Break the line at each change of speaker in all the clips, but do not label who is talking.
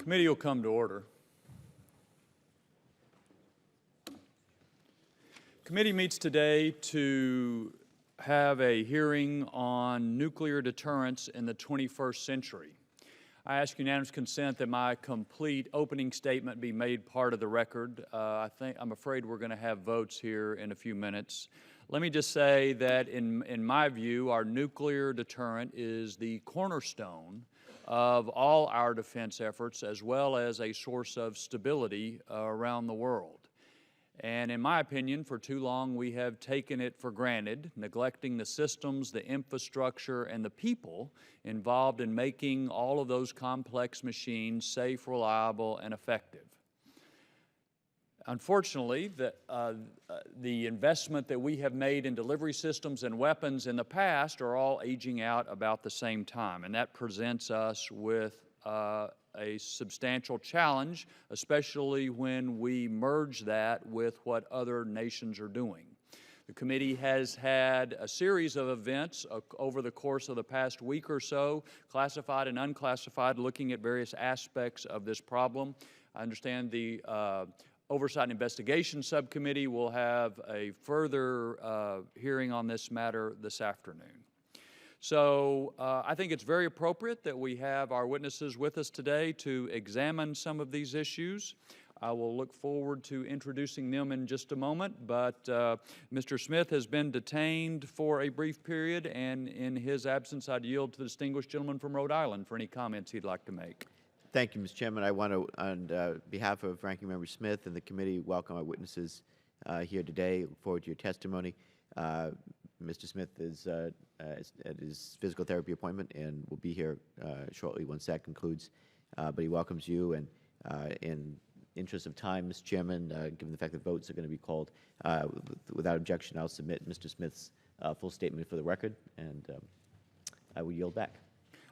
Committee will come to order. Committee meets today to have a hearing on nuclear deterrence in the 21st century. I ask unanimous consent that my complete opening statement be made part of the record. I'm afraid we're going to have votes here in a few minutes. Let me just say that in my view, our nuclear deterrent is the cornerstone of all our defense efforts, as well as a source of stability around the world. And in my opinion, for too long we have taken it for granted, neglecting the systems, the infrastructure, and the people involved in making all of those complex machines safe, reliable, and effective. Unfortunately, the investment that we have made in delivery systems and weapons in the past are all aging out about the same time, and that presents us with a substantial challenge, especially when we merge that with what other nations are doing. The committee has had a series of events over the course of the past week or so, classified and unclassified, looking at various aspects of this problem. I understand the Oversight and Investigation Subcommittee will have a further hearing on this matter this afternoon. So I think it's very appropriate that we have our witnesses with us today to examine some of these issues. I will look forward to introducing them in just a moment, but Mr. Smith has been detained for a brief period, and in his absence, I'd yield to the distinguished gentleman from Rhode Island for any comments he'd like to make.
Thank you, Mr. Chairman. I want to, on behalf of Ranking Member Smith and the committee, welcome our witnesses here today. Look forward to your testimony. Mr. Smith is at his physical therapy appointment and will be here shortly once that concludes. But he welcomes you, and in interest of time, Mr. Chairman, given the fact that votes are going to be called, without objection, I'll submit Mr. Smith's full statement for the record, and I will yield back.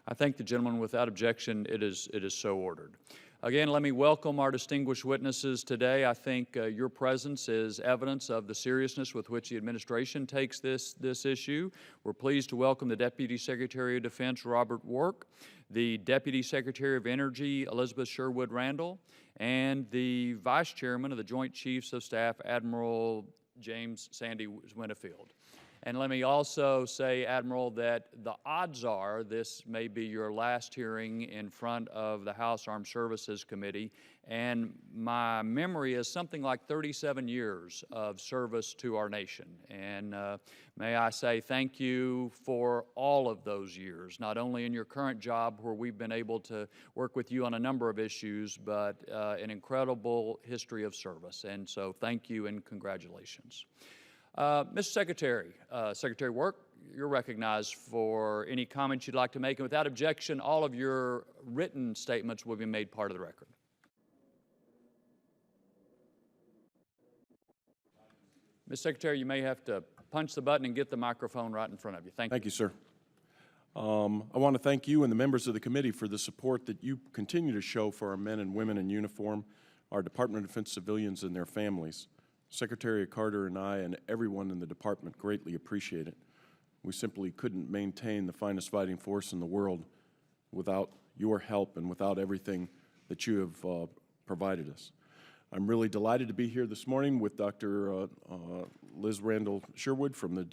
I thank the gentleman. Without objection, it is so ordered. Again, let me welcome our distinguished witnesses today. I think your presence is evidence of the seriousness with which the administration takes this issue. We're pleased to welcome the Deputy Secretary of Defense, Robert Work, the Deputy Secretary of Energy, Elizabeth Sherwood Randall, and the Vice Chairman of the Joint Chiefs of Staff, Admiral James Sandy Winfield. And let me also say, Admiral, that the odds are this may be your last hearing in front of the House Armed Services Committee, and my memory is something like 37 years of service to our nation. And may I say thank you for all of those years, not only in your current job where we've been able to work with you on a number of issues, but an incredible history of service. And so thank you and congratulations. Mr. Secretary, Secretary Work, you're recognized for any comments you'd like to make. And without objection, all of your written statements will be made part of the record. Mr. Secretary, you may have to punch the button and get the microphone right in front of you. Thank you.
Thank you, sir. I want to thank you and the members of the committee for the support that you continue to show for our men and women in uniform, our Department of Defense civilians and their families. Secretary Carter and I and everyone in the department greatly appreciate it. We simply couldn't maintain the finest fighting force in the world without your help and without everything that you have provided us. I'm really delighted to be here this morning with Dr. Liz Randall Sherwood from the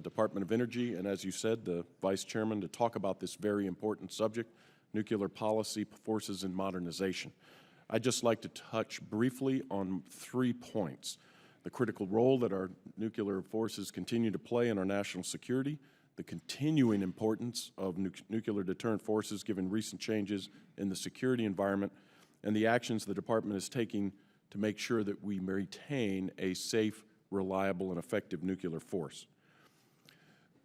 Department of Energy, and as you said, the Vice Chairman, to talk about this very important subject, nuclear policy, forces, and modernization. I'd just like to touch briefly on 3 points: the critical role that our nuclear forces continue to play in our national security, the continuing importance of nuclear deterrent forces given recent changes in the security environment, and the actions the Department is taking to make sure that we maintain a safe, reliable, and effective nuclear force.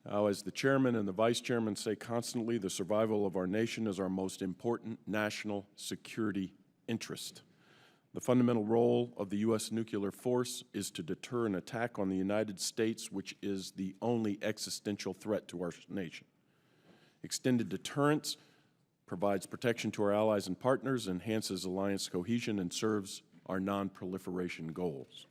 Now, as the Chairman and the Vice Chairman say constantly, the survival of our nation is our most important national security interest. The fundamental role of the U.S. nuclear force is to deter an attack on the United States, which is the only existential threat to our nation. Extended deterrence provides protection to our allies and partners, enhances alliance cohesion, and serves our non-proliferation goals.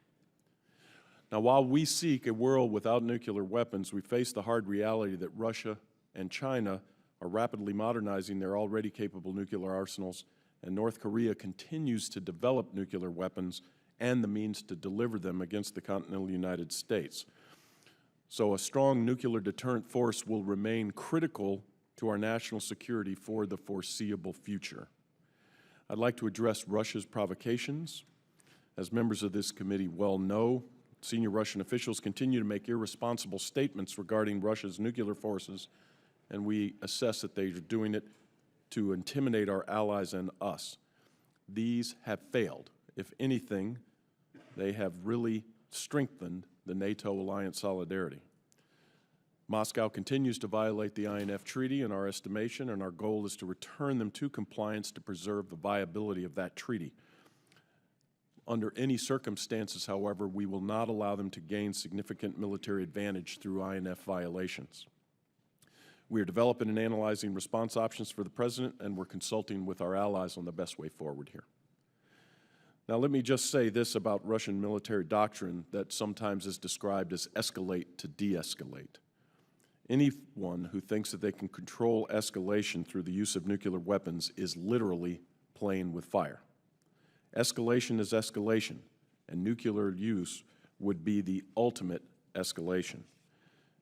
Now, while we seek a world without nuclear weapons, we face the hard reality that Russia and China are rapidly modernizing their already capable nuclear arsenals and North Korea continues to develop nuclear weapons and the means to deliver them against the continental United States. So a strong nuclear deterrent force will remain critical to our national security for the foreseeable future. I'd like to address Russia's provocations. As members of this committee well know, senior Russian officials continue to make irresponsible statements regarding Russia's nuclear forces, and we assess that they are doing it to intimidate our allies and us. These have failed. If anything, they have really strengthened the NATO alliance solidarity. Moscow continues to violate the INF Treaty in our estimation, and our goal is to return them to compliance to preserve the viability of that treaty. Under any circumstances, however, we will not allow them to gain significant military advantage through INF violations. We are developing and analyzing response options for the President, and we're consulting with our allies on the best way forward here. Now, let me just say this about Russian military doctrine that sometimes is described as escalate to de-escalate. Anyone who thinks that they can control escalation through the use of nuclear weapons is literally playing with fire. Escalation is escalation, and nuclear use would be the ultimate escalation.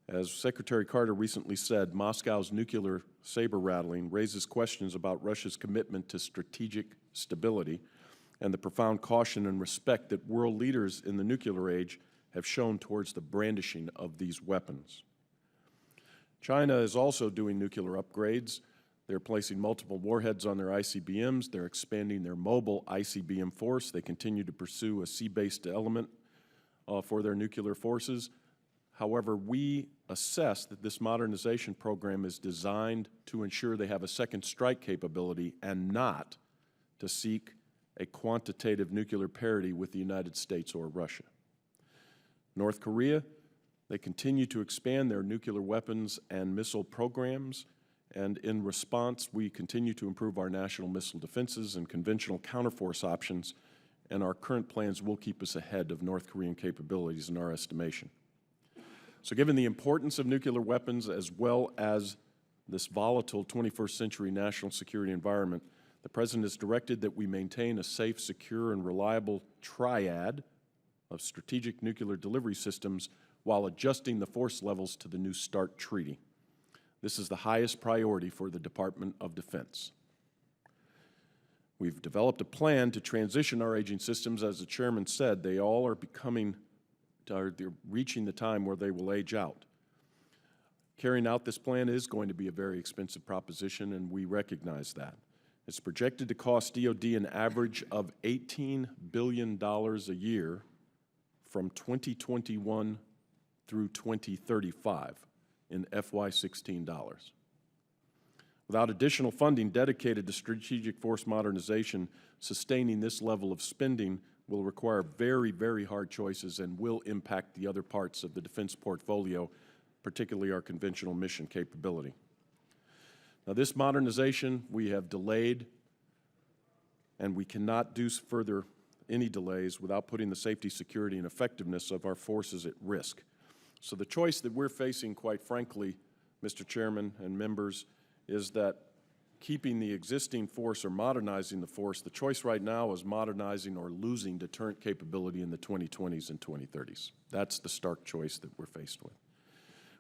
As Secretary Carter recently said, Moscow's nuclear saber-rattling raises questions about Russia's commitment to strategic stability and the profound caution and respect that world leaders in the nuclear age have shown towards the brandishing of these weapons. China is also doing nuclear upgrades. They're placing multiple warheads on their ICBMs. They're expanding their mobile ICBM force. They continue to pursue a sea-based element for their nuclear forces. However, we assess that this modernization program is designed to ensure they have a second strike capability and not to seek a quantitative nuclear parity with the United States or Russia. North Korea, they continue to expand their nuclear weapons and missile programs, and in response, we continue to improve our national missile defenses and conventional counterforce options, and our current plans will keep us ahead of North Korean capabilities in our estimation. So given the importance of nuclear weapons as well as this volatile 21st century national security environment, the President has directed that we maintain a safe, secure, and reliable triad of strategic nuclear delivery systems while adjusting the force levels to the New START treaty. This is the highest priority for the Department of Defense. We've developed a plan to transition our aging systems. As the Chairman said, they all are they're reaching the time where they will age out. Carrying out this plan is going to be a very expensive proposition, and we recognize that. It's projected to cost DoD an average of $18 billion a year from 2021 through 2035 in FY16 dollars. Without additional funding dedicated to strategic force modernization, sustaining this level of spending will require very, very hard choices and will impact the other parts of the defense portfolio, particularly our conventional mission capability. Now, this modernization we have delayed, and we cannot do further any delays without putting the safety, security, and effectiveness of our forces at risk. So the choice that we're facing, quite frankly, Mr. Chairman and members, is that keeping the existing force or modernizing the force, the choice right now is modernizing or losing deterrent capability in the 2020s and 2030s. That's the stark choice that we're faced with.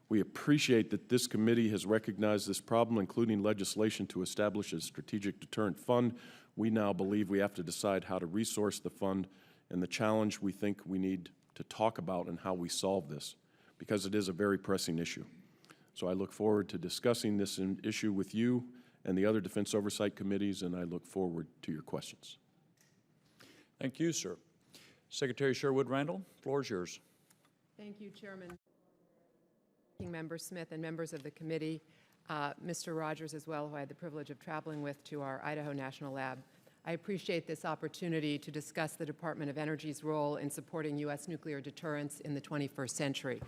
We appreciate that this committee has recognized this problem, including legislation to establish a strategic deterrent fund. We now believe we have to decide how to resource the fund and the challenge we think we need to talk about and how we solve this, because it is a very pressing issue. So I look forward to discussing this issue with you and the other Defense Oversight Committees, and I look forward to your questions.
Thank you, sir. Secretary Sherwood Randall, floor is yours.
Thank you, Chairman. Member Smith and members of the committee, Mr. Rogers as well, who I had the privilege of traveling with to our Idaho National Lab. I appreciate this opportunity to discuss the Department of Energy's role in supporting U.S. nuclear deterrence in the 21st century.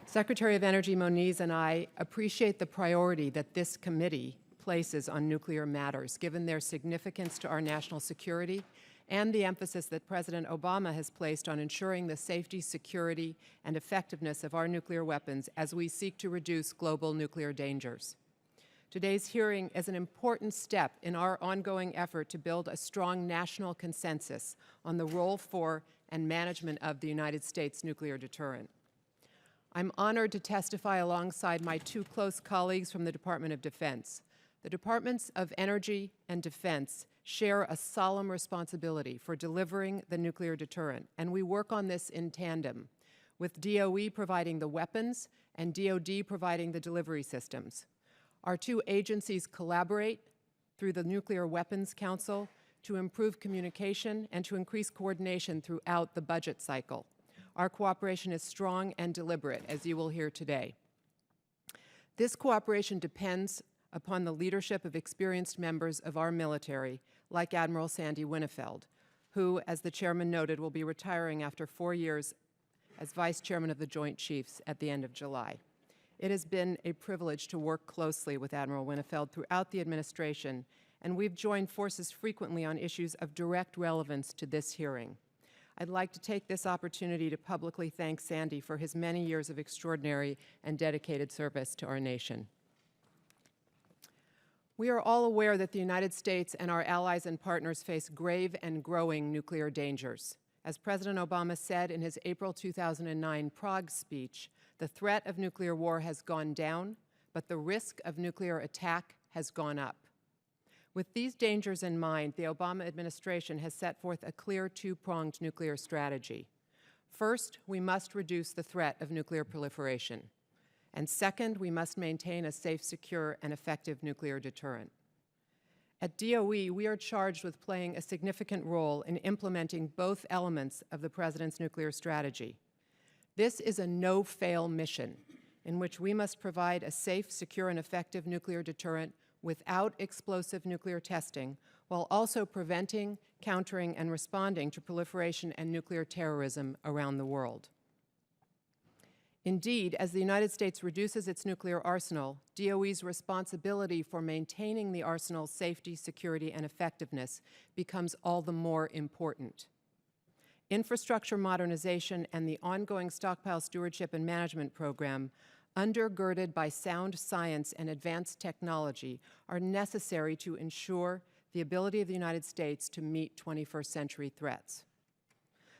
Secretary of Energy Moniz and I appreciate the priority that this committee places on nuclear matters, given their significance to our national security and the emphasis that President Obama has placed on ensuring the safety, security, and effectiveness of our nuclear weapons as we seek to reduce global nuclear dangers. Today's hearing is an important step in our ongoing effort to build a strong national consensus on the role for and management of the United States nuclear deterrent. I'm honored to testify alongside my two close colleagues from the Department of Defense. The Departments of Energy and Defense share a solemn responsibility for delivering the nuclear deterrent, and we work on this in tandem, with DOE providing the weapons and DoD providing the delivery systems. Our two agencies collaborate through the Nuclear Weapons Council to improve communication and to increase coordination throughout the budget cycle. Our cooperation is strong and deliberate, as you will hear today. This cooperation depends upon the leadership of experienced members of our military, like Admiral Sandy Winnefeld, who, as the chairman noted, will be retiring after 4 years as Vice Chairman of the Joint Chiefs at the end of July. It has been a privilege to work closely with Admiral Winnefeld throughout the administration, and we've joined forces frequently on issues of direct relevance to this hearing. I'd like to take this opportunity to publicly thank Sandy for his many years of extraordinary and dedicated service to our nation. We are all aware that the United States and our allies and partners face grave and growing nuclear dangers. As President Obama said in his April 2009 Prague speech, the threat of nuclear war has gone down, but the risk of nuclear attack has gone up. With these dangers in mind, the Obama administration has set forth a clear two-pronged nuclear strategy. First, we must reduce the threat of nuclear proliferation. And second, we must maintain a safe, secure, and effective nuclear deterrent. At DOE, we are charged with playing a significant role in implementing both elements of the President's nuclear strategy. This is a no-fail mission in which we must provide a safe, secure, and effective nuclear deterrent without explosive nuclear testing, while also preventing, countering, and responding to proliferation and nuclear terrorism around the world. Indeed, as the United States reduces its nuclear arsenal, DOE's responsibility for maintaining the arsenal's safety, security, and effectiveness becomes all the more important. Infrastructure modernization and the ongoing stockpile stewardship and management program, undergirded by sound science and advanced technology, are necessary to ensure the ability of the United States to meet 21st century threats.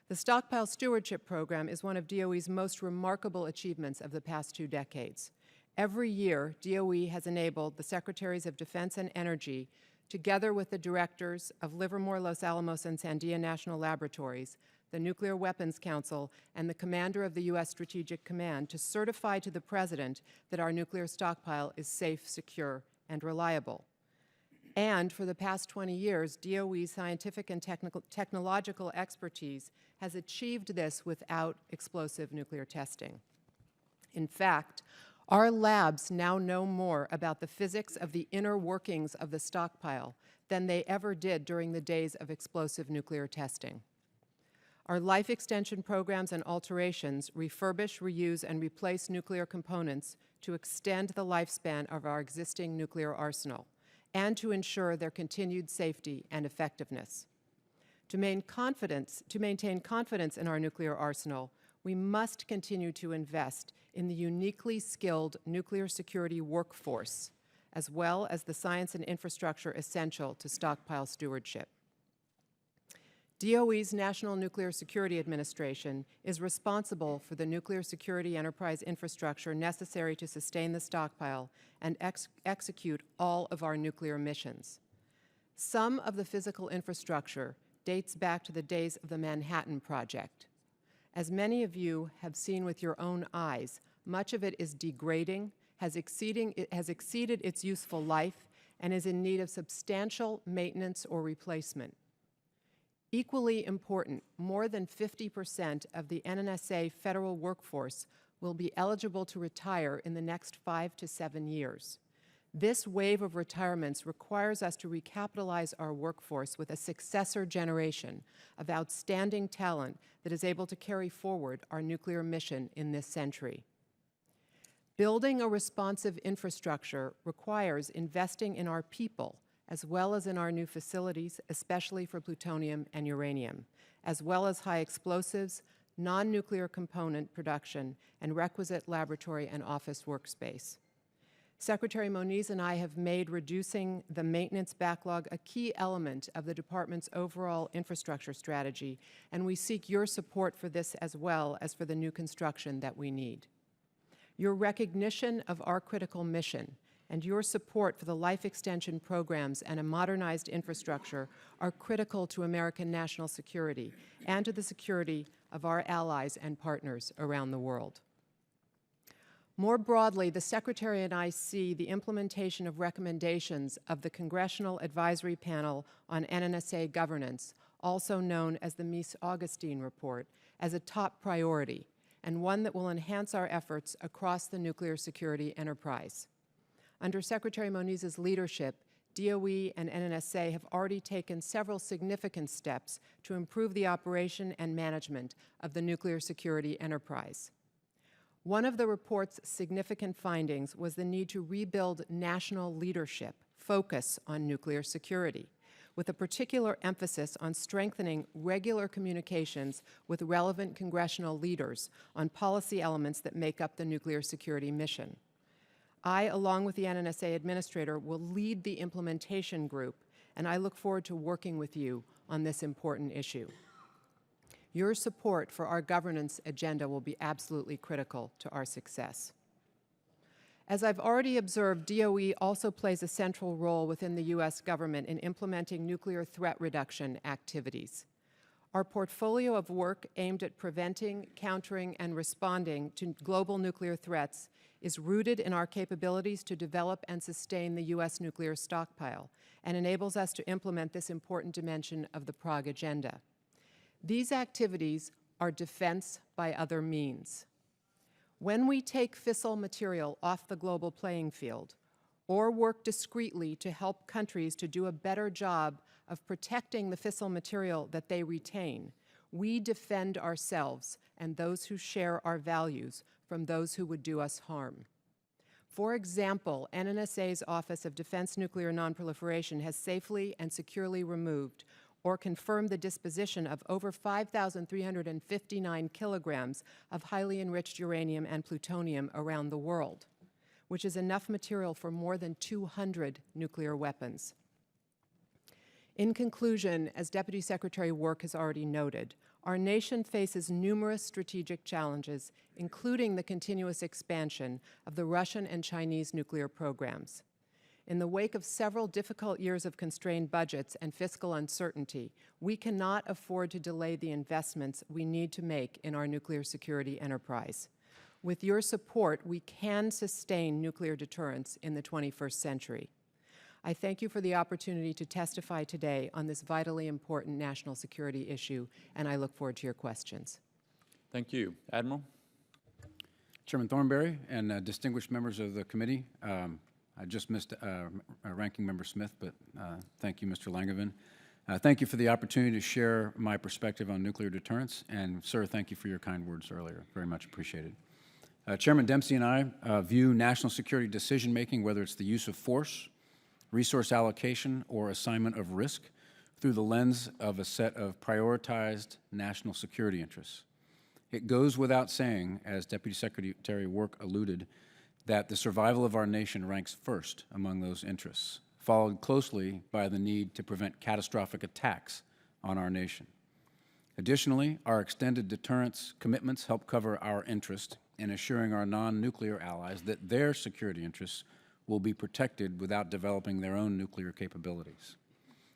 The Stockpile Stewardship Program is one of DOE's most remarkable achievements of the past 2 decades. Every year, DOE has enabled the Secretaries of Defense and Energy, together with the directors of Livermore, Los Alamos, and Sandia National Laboratories, the Nuclear Weapons Council, and the commander of the U.S. Strategic Command, to certify to the President that our nuclear stockpile is safe, secure, and reliable. And for the past 20 years, DOE's scientific and technological expertise has achieved this without explosive nuclear testing. In fact, our labs now know more about the physics of the inner workings of the stockpile than they ever did during the days of explosive nuclear testing. Our life extension programs and alterations refurbish, reuse, and replace nuclear components to extend the lifespan of our existing nuclear arsenal and to ensure their continued safety and effectiveness. To maintain confidence in our nuclear arsenal, we must continue to invest in the uniquely skilled nuclear security workforce, as well as the science and infrastructure essential to stockpile stewardship. DOE's National Nuclear Security Administration is responsible for the nuclear security enterprise infrastructure necessary to sustain the stockpile and execute all of our nuclear missions. Some of the physical infrastructure dates back to the days of the Manhattan Project. As many of you have seen with your own eyes, much of it is degrading, has exceeded its useful life, and is in need of substantial maintenance or replacement. Equally important, more than 50% of the NNSA federal workforce will be eligible to retire in the next 5 to 7 years. This wave of retirements requires us to recapitalize our workforce with a successor generation of outstanding talent that is able to carry forward our nuclear mission in this century. Building a responsive infrastructure requires investing in our people, as well as in our new facilities, especially for plutonium and uranium, as well as high explosives, non-nuclear component production, and requisite laboratory and office workspace. Secretary Moniz and I have made reducing the maintenance backlog a key element of the Department's overall infrastructure strategy, and we seek your support for this as well as for the new construction that we need. Your recognition of our critical mission and your support for the life extension programs and a modernized infrastructure are critical to American national security and to the security of our allies and partners around the world. More broadly, the Secretary and I see the implementation of recommendations of the Congressional Advisory Panel on NNSA Governance, also known as the Meese-Augustine Report, as a top priority and one that will enhance our efforts across the nuclear security enterprise. Under Secretary Moniz's leadership, DOE and NNSA have already taken several significant steps to improve the operation and management of the nuclear security enterprise. One of the report's significant findings was the need to rebuild national leadership focus on nuclear security, with a particular emphasis on strengthening regular communications with relevant congressional leaders on policy elements that make up the nuclear security mission. I, along with the NNSA administrator, will lead the implementation group, and I look forward to working with you on this important issue. Your support for our governance agenda will be absolutely critical to our success. As I've already observed, DOE also plays a central role within the U.S. government in implementing nuclear threat reduction activities. Our portfolio of work aimed at preventing, countering, and responding to global nuclear threats is rooted in our capabilities to develop and sustain the U.S. nuclear stockpile and enables us to implement this important dimension of the Prague Agenda. These activities are defense by other means. When we take fissile material off the global playing field or work discreetly to help countries to do a better job of protecting the fissile material that they retain, we defend ourselves and those who share our values from those who would do us harm. For example, NNSA's Office of Defense Nuclear Nonproliferation has safely and securely removed or confirmed the disposition of over 5,359 kilograms of highly enriched uranium and plutonium around the world, which is enough material for more than 200 nuclear weapons. In conclusion, as Deputy Secretary Work has already noted, our nation faces numerous strategic challenges, including the continuous expansion of the Russian and Chinese nuclear programs. In the wake of several difficult years of constrained budgets and fiscal uncertainty, we cannot afford to delay the investments we need to make in our nuclear security enterprise. With your support, we can sustain nuclear deterrence in the 21st century. I thank you for the opportunity to testify today on this vitally important national security issue, and I look forward to your questions.
Thank you. Admiral?
Chairman Thornberry and distinguished members of the committee, I just missed Ranking Member Smith, but thank you, Mr. Langevin. Thank you for the opportunity to share my perspective on nuclear deterrence, and sir, thank you for your kind words earlier. Very much appreciated. Chairman Dempsey and I view national security decision-making, whether it's the use of force, resource allocation, or assignment of risk, through the lens of a set of prioritized national security interests. It goes without saying, as Deputy Secretary Work alluded, that the survival of our nation ranks first among those interests, followed closely by the need to prevent catastrophic attacks on our nation. Additionally, our extended deterrence commitments help cover our interest in assuring our non-nuclear allies that their security interests will be protected without developing their own nuclear capabilities.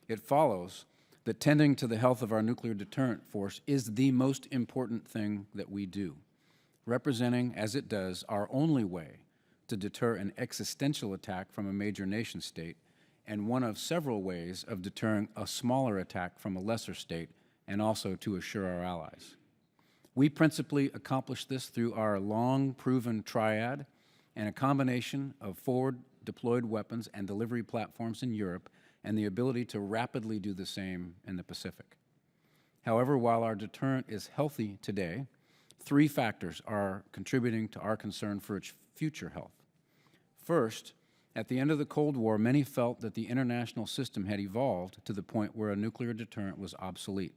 It follows that tending to the health of our nuclear deterrent force is the most important thing that we do, representing, as it does, our only way to deter an existential attack from a major nation state, and one of several ways of deterring a smaller attack from a lesser state, and also to assure our allies. We principally accomplish this through our long-proven triad and a combination of forward-deployed weapons and delivery platforms in Europe and the ability to rapidly do the same in the Pacific. However, while our deterrent is healthy today, three factors are contributing to our concern for its future health. First, at the end of the Cold War, many felt that the international system had evolved to the point where a nuclear deterrent was obsolete.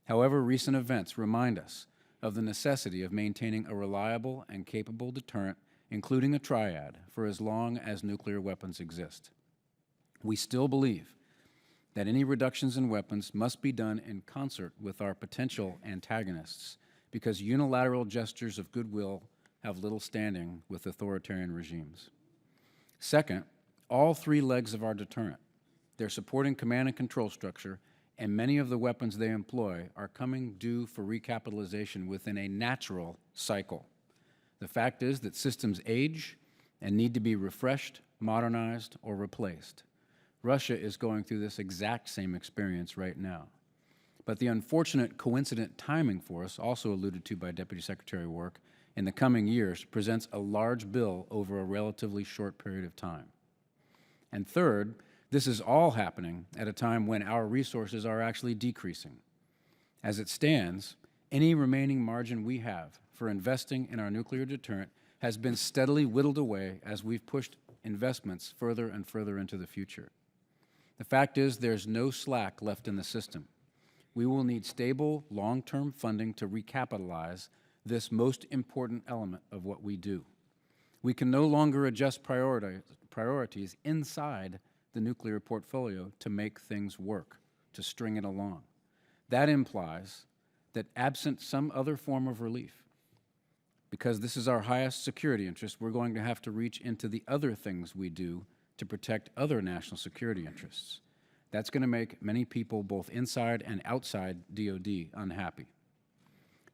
However, recent events remind us of the necessity of maintaining a reliable and capable deterrent including a triad, for as long as nuclear weapons exist. We still believe that any reductions in weapons must be done in concert with our potential antagonists, because unilateral gestures of goodwill have little standing with authoritarian regimes. Second, all three legs of our deterrent, their supporting command and control structure, and many of the weapons they employ are coming due for recapitalization within a natural cycle. The fact is that systems age and need to be refreshed, modernized, or replaced. Russia is going through this exact same experience right now. But the unfortunate coincident timing for us, also alluded to by Deputy Secretary Work, in the coming years presents a large bill over a relatively short period of time. And third, this is all happening at a time when our resources are actually decreasing. As it stands, any remaining margin we have for investing in our nuclear deterrent has been steadily whittled away as we've pushed investments further and further into the future. The fact is, there's no slack left in the system. We will need stable, long-term funding to recapitalize this most important element of what we do. We can no longer adjust priorities inside the nuclear portfolio to make things work, to string it along. That implies that absent some other form of relief, because this is our highest security interest, we're going to have to reach into the other things we do to protect other national security interests. That's going to make many people, both inside and outside DoD, unhappy.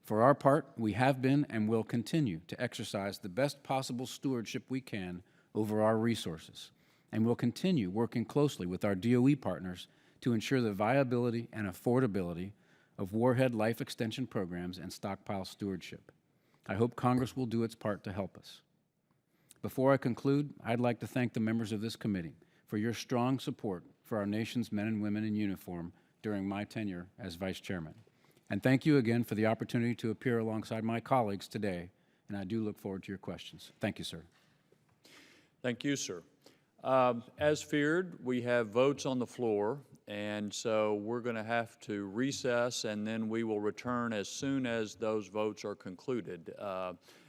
For our part, we have been and will continue to exercise the best possible stewardship we can over our resources, and we'll continue working closely with our DOE partners to ensure the viability and affordability of warhead life extension programs and stockpile stewardship. I hope Congress will do its part to help us. Before I conclude, I'd like to thank the members of this committee for your strong support for our nation's men and women in uniform during my tenure as Vice Chairman. And thank you again for the opportunity to appear alongside my colleagues today, and I do look forward to your questions. Thank you, sir.
Thank you, sir. As feared, we have votes on the floor, and so we're going to have to recess, and then we will return as soon as those votes are concluded.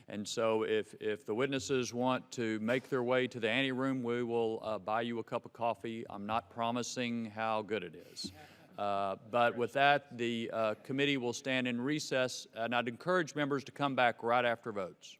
And so if the witnesses want to make their way to the anteroom, we will buy you a cup of coffee. I'm not promising how good it is. But with that, the committee will stand in recess, and I'd encourage members to come back right after votes.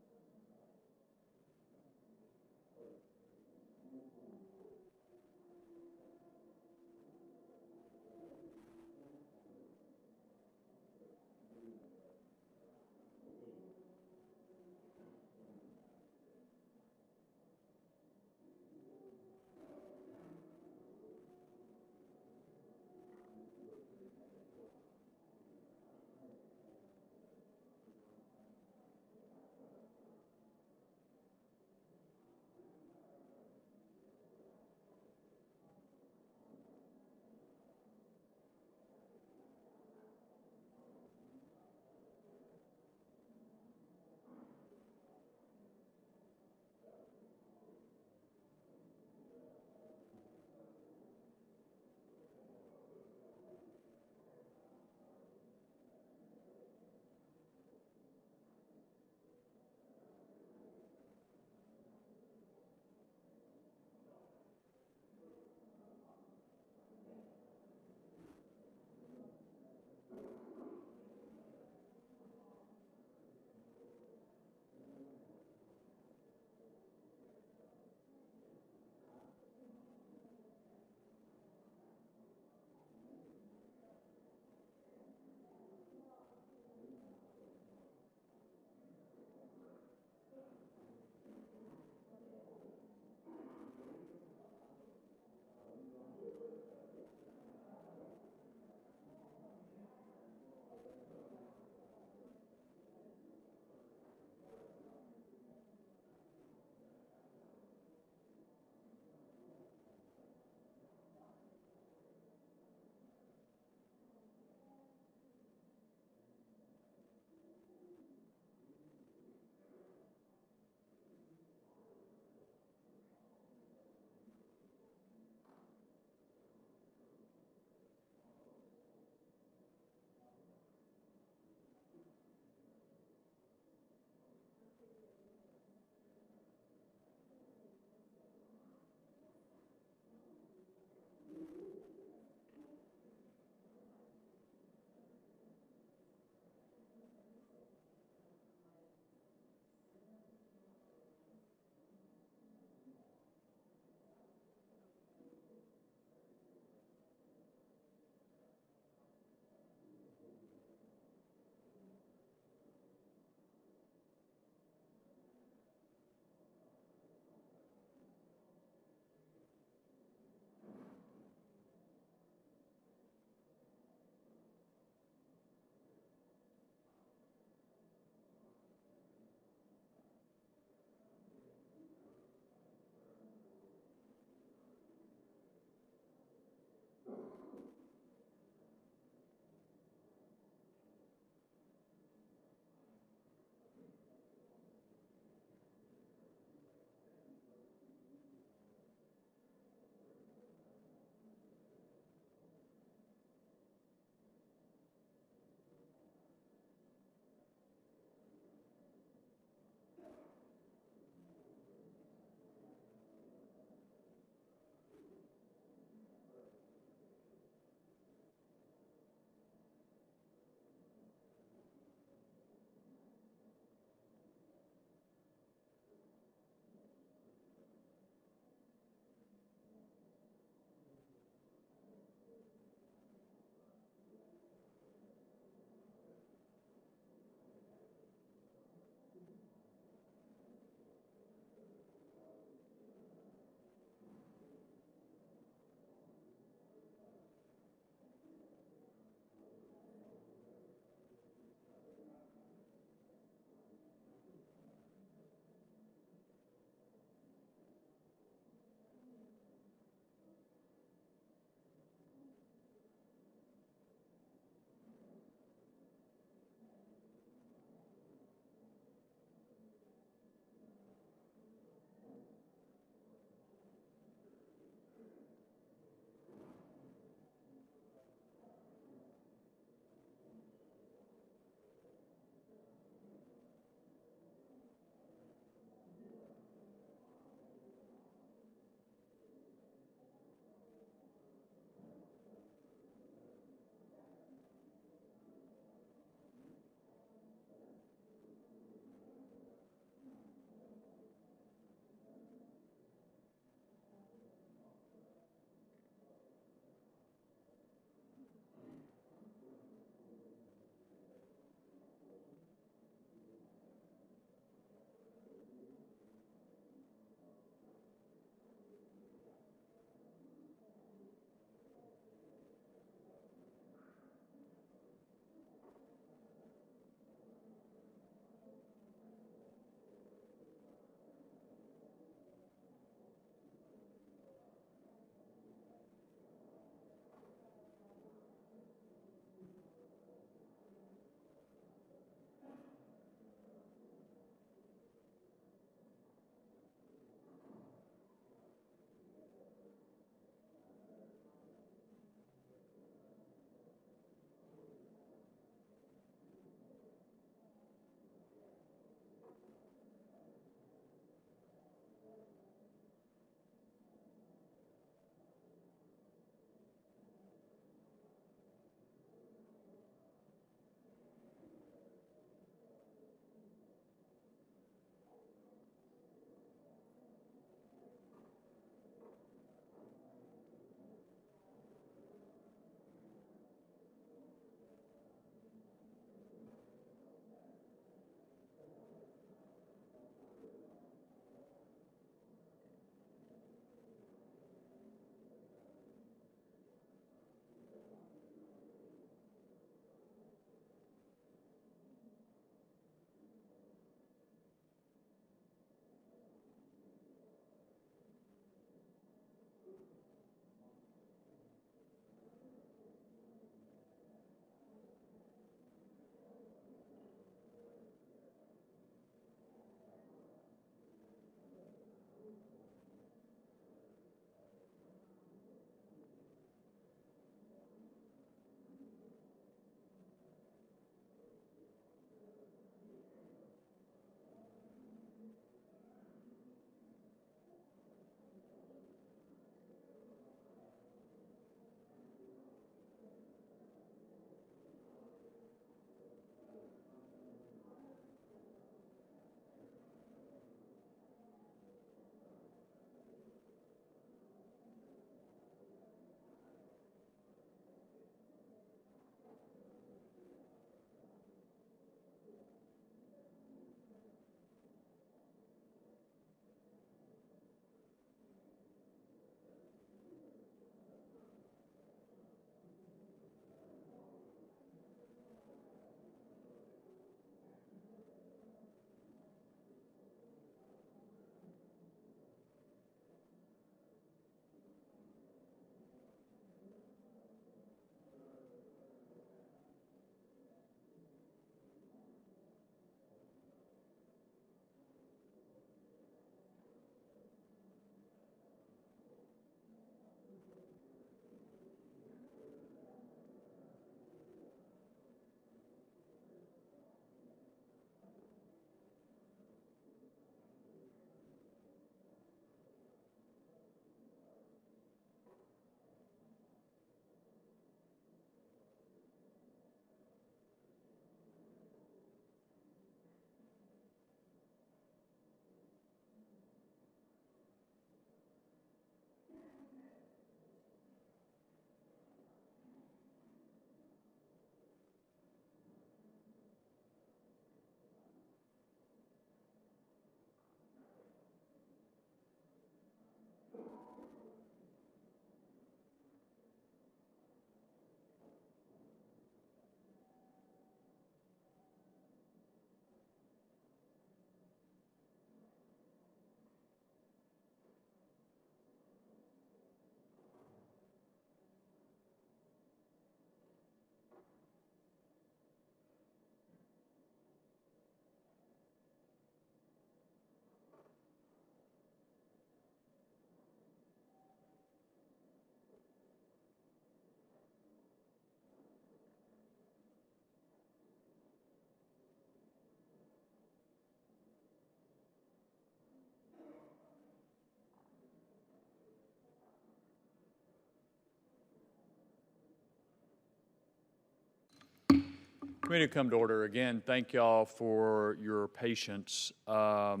Committee come to order again. Thank y'all for your patience. Let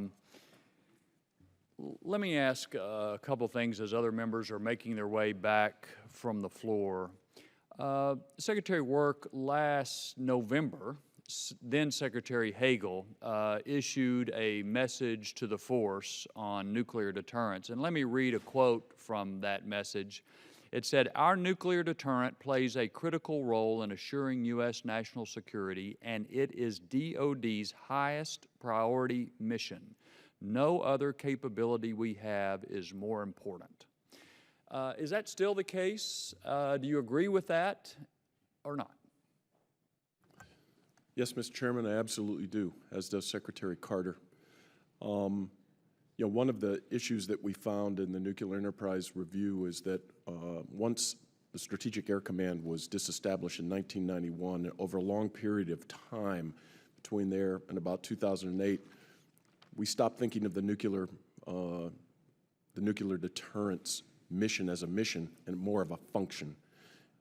me ask a couple things as other members are making their way back from the floor. Secretary Work last November, then Secretary Hagel, issued a message to the force on nuclear deterrence. And let me read a quote from that message. It said, "Our nuclear deterrent plays a critical role in assuring U.S. national security, and it is DoD's highest priority mission. No other capability we have is more important." Is that still the case? Do you agree with that or not?
Yes, Mr. Chairman, I absolutely do, as does Secretary Carter. You know, one of the issues that we found in the Nuclear Enterprise Review is that once the Strategic Air Command was disestablished in 1991, over a long period of time between there and about 2008, we stopped thinking of the nuclear deterrence mission as a mission and more of a function.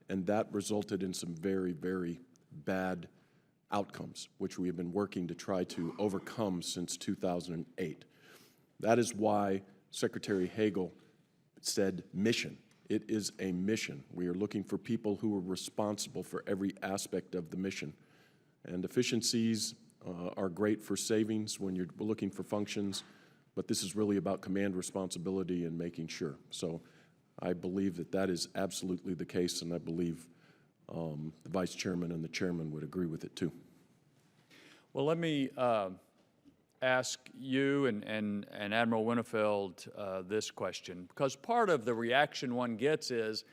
And that resulted in some very, very bad outcomes, which we have been working to try to overcome since 2008. That is why Secretary Hagel said mission. It is a mission. We are looking for people who are responsible for every aspect of the mission. And efficiencies are great for savings when you're looking for functions, but this is really about command responsibility and making sure. So I believe that that is absolutely the case, and I believe the Vice Chairman and the Chairman would agree with it too.
Well, let me ask you and Admiral Winnefeld this question, because part of the reaction one gets is,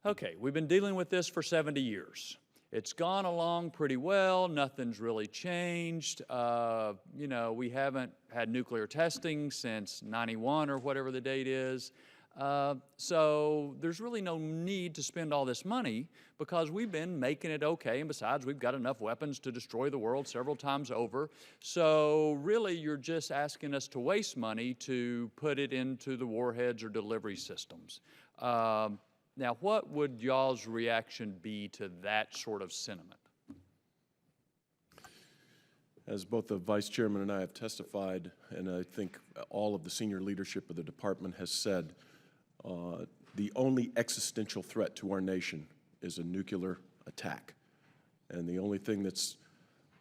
okay, we've been dealing with this for 70 years. It's gone along pretty well. Nothing's really changed. You know, we haven't had nuclear testing since '91 or whatever the date is. So there's really no need to spend all this money because we've been making it okay, and besides, we've got enough weapons to destroy the world several times over. So really, you're just asking us to waste money to put it into the warheads or delivery systems. Now, what would y'all's reaction be to that sort of sentiment?
As both the Vice Chairman and I have testified, and I think all of the senior leadership of the department has said, the only existential threat to our nation is a nuclear attack. And the only thing that's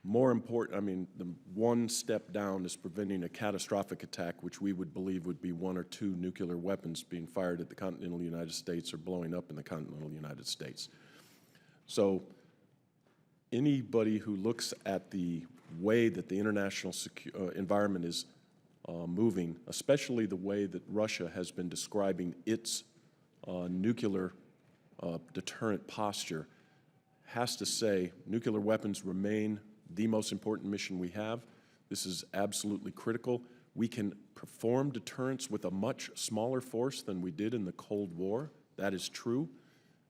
more important, I mean, the one step down is preventing a catastrophic attack, which we would believe would be 1 or 2 nuclear weapons being fired at the continental United States or blowing up in the continental United States. So anybody who looks at the way that the international environment is moving, especially the way that Russia has been describing its nuclear deterrent posture, has to say nuclear weapons remain the most important mission we have. This is absolutely critical. We can perform deterrence with a much smaller force than we did in the Cold War. That is true,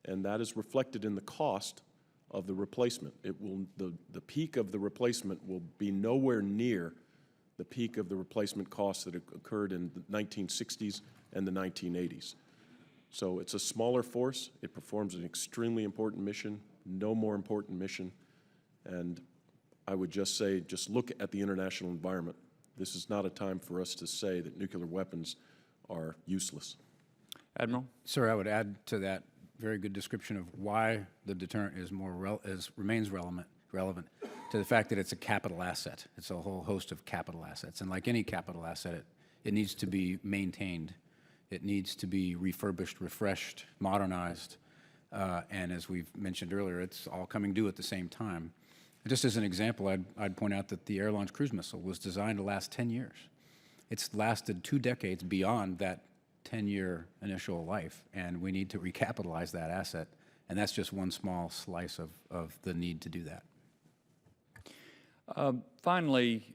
and that is reflected in the cost of the replacement. It will, the peak of the replacement will be nowhere near the peak of the replacement costs that occurred in the 1960s and the 1980s. So it's a smaller force. It performs an extremely important mission, no more important mission. And I would just say, just look at the international environment. This is not a time for us to say that nuclear weapons are useless.
Admiral?
Sir, I would add to that very good description of why the deterrent is remains relevant to the fact that it's a capital asset. It's a whole host of capital assets. And like any capital asset, it needs to be maintained. It needs to be refurbished, refreshed, modernized. And as we've mentioned earlier, it's all coming due at the same time. Just as an example, I'd point out that the air-launched cruise missile was designed to last 10 years. It's lasted 2 decades beyond that 10-year initial life, and we need to recapitalize that asset. And that's just one small slice of the need to do that.
Finally,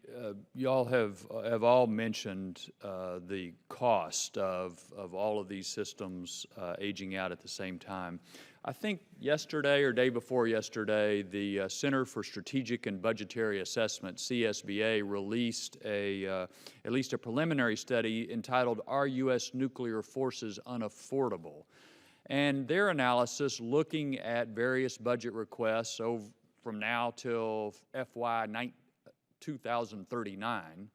y'all have all mentioned the cost of all of these systems aging out at the same time. I think yesterday or day before yesterday, the Center for Strategic and Budgetary Assessment, CSBA, released at least a preliminary study entitled, "Are U.S. Nuclear Forces Unaffordable?" And their analysis, looking at various budget requests from now till FY 2039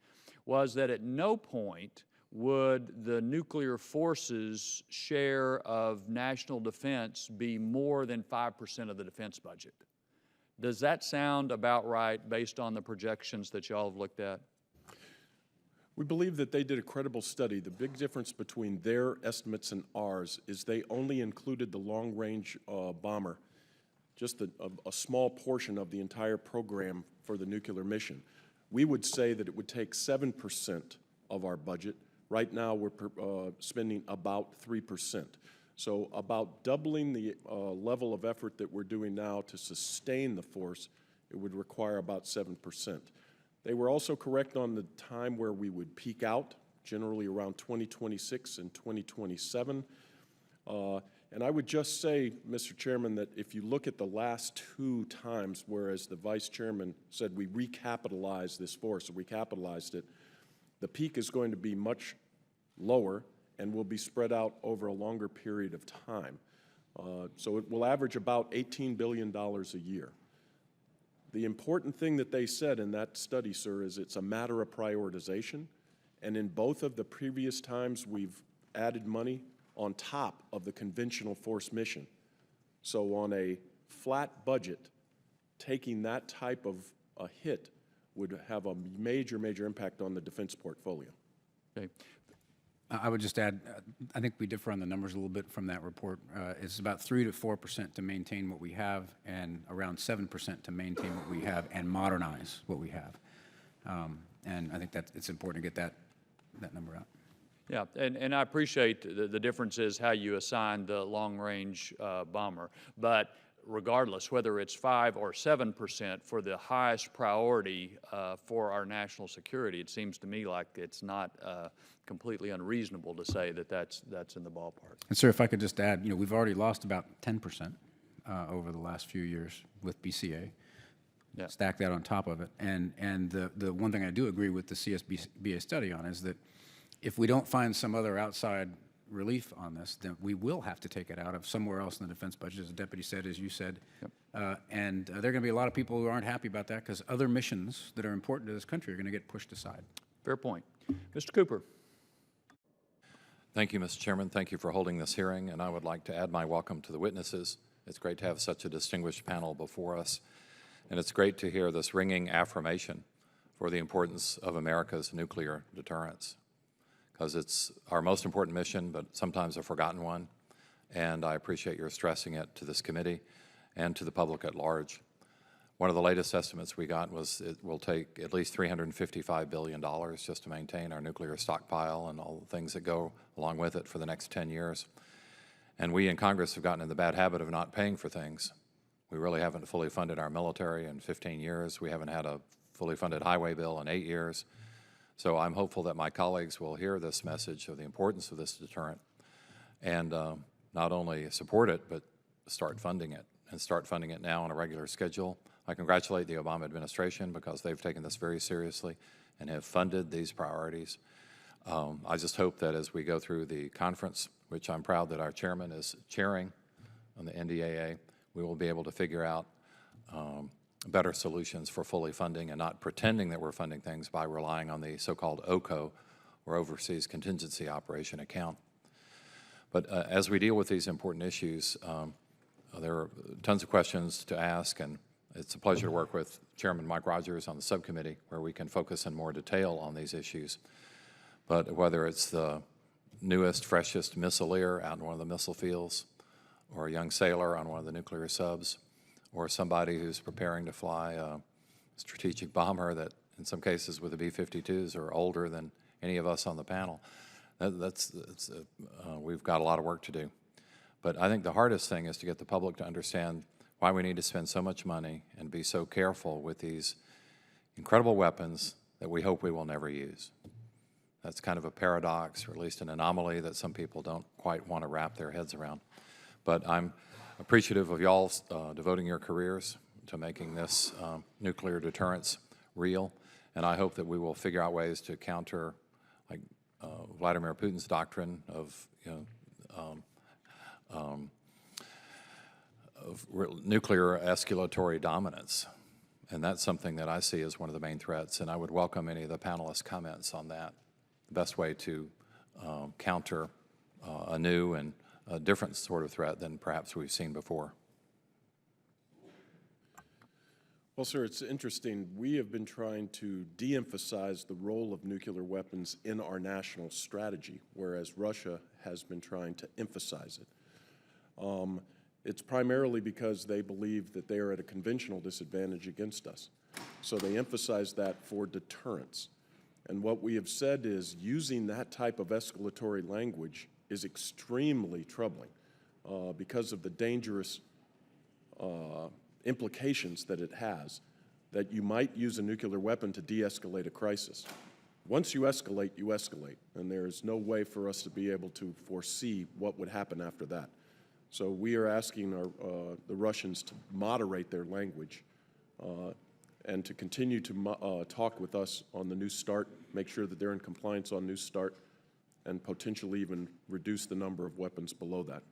was that at no point would the nuclear forces share of national defense be more than 5% of the defense budget. Does that sound about right based on the projections that y'all have looked at?
We believe that they did a credible study. The big difference between their estimates and ours is they only included the long-range bomber, just a small portion of the entire program for the nuclear mission. We would say that it would take 7% of our budget. Right now, we're spending about 3%. So about doubling the level of effort that we're doing now to sustain the force, it would require about 7%. They were also correct on the time where we would peak out, generally around 2026 and 2027. And I would just say, Mr. Chairman, that if you look at the last 2 times, whereas the Vice Chairman said we recapitalized this force, or recapitalized it, the peak is going to be much lower and will be spread out over a longer period of time. So it will average about $18 billion a year. The important thing that they said in that study, sir, is it's a matter of prioritization. And in both of the previous times, we've added money on top of the conventional force mission. So on a flat budget, taking that type of a hit would have a major, major impact on the defense portfolio.
Okay.
I would just add, I think we differ on the numbers a little bit from that report. It's about 3 to 4% to maintain what we have, and around 7% to maintain what we have and modernize what we have. And I think that it's important to get that number out.
Yeah, and I appreciate the difference is how you assign the long-range bomber. But regardless, whether it's 5 or 7% for the highest priority for our national security, it seems to me like it's not completely unreasonable to say that that's in the ballpark.
And sir, if I could just add, we've already lost about 10% over the last few years with BCA.
Yeah.
Stack that on top of it. And the one thing I do agree with the CSBA study on is that if we don't find some other outside relief on this, then we will have to take it out of somewhere else in the defense budget, as the deputy said, as you said. Yep. And there are going to be a lot of people who aren't happy about that because other missions that are important to this country are going to get pushed aside.
Fair point. Mr. Cooper.
Thank you, Mr. Chairman. Thank you for holding this hearing, and I would like to add my welcome to the witnesses. It's great to have such a distinguished panel before us, and it's great to hear this ringing affirmation for the importance of America's nuclear deterrence, because it's our most important mission, but sometimes a forgotten one, and I appreciate your stressing it to this committee and to the public at large. One of the latest estimates we got was it will take at least $355 billion just to maintain our nuclear stockpile and all the things that go along with it for the next 10 years. And we in Congress have gotten in the bad habit of not paying for things. We really haven't fully funded our military in 15 years. We haven't had a fully funded highway bill in 8 years. So I'm hopeful that my colleagues will hear this message of the importance of this deterrent and not only support it, but start funding it, and start funding it now on a regular schedule. I congratulate the Obama administration because they've taken this very seriously and have funded these priorities. I just hope that as we go through the conference, which I'm proud that our chairman is chairing on the NDAA, we will be able to figure out better solutions for fully funding and not pretending that we're funding things by relying on the so-called OCO, or Overseas Contingency Operation account. But as we deal with these important issues, there are tons of questions to ask, and it's a pleasure to work with Chairman Mike Rogers on the subcommittee where we can focus in more detail on these issues. But whether it's the newest, freshest missileer out in one of the missile fields, or a young sailor on one of the nuclear subs, or somebody who's preparing to fly a strategic bomber that in some cases with the B-52s are older than any of us on the panel, we've got a lot of work to do. But I think the hardest thing is to get the public to understand why we need to spend so much money and be so careful with these incredible weapons that we hope we will never use. That's kind of a paradox, or at least an anomaly that some people don't quite want to wrap their heads around. But I'm appreciative of y'all devoting your careers to making this nuclear deterrence real, and I hope that we will figure out ways to counter, like Vladimir Putin's doctrine of nuclear escalatory dominance. And that's something that I see as one of the main threats, and I would welcome any of the panelists' comments on that. The best way to counter a new and a different sort of threat than perhaps we've seen before.
Well, sir, it's interesting. We have been trying to de-emphasize the role of nuclear weapons in our national strategy, whereas Russia has been trying to emphasize it. It's primarily because they believe that they are at a conventional disadvantage against us. So they emphasize that for deterrence. And what we have said is using that type of escalatory language is extremely troubling because of the dangerous implications that it has, that you might use a nuclear weapon to de-escalate a crisis. Once you escalate, and there is no way for us to be able to foresee what would happen after that. So we are asking the Russians to moderate their language and to continue to talk with us on the New START, make sure that they're in compliance on New START, and potentially even reduce the number of weapons below that.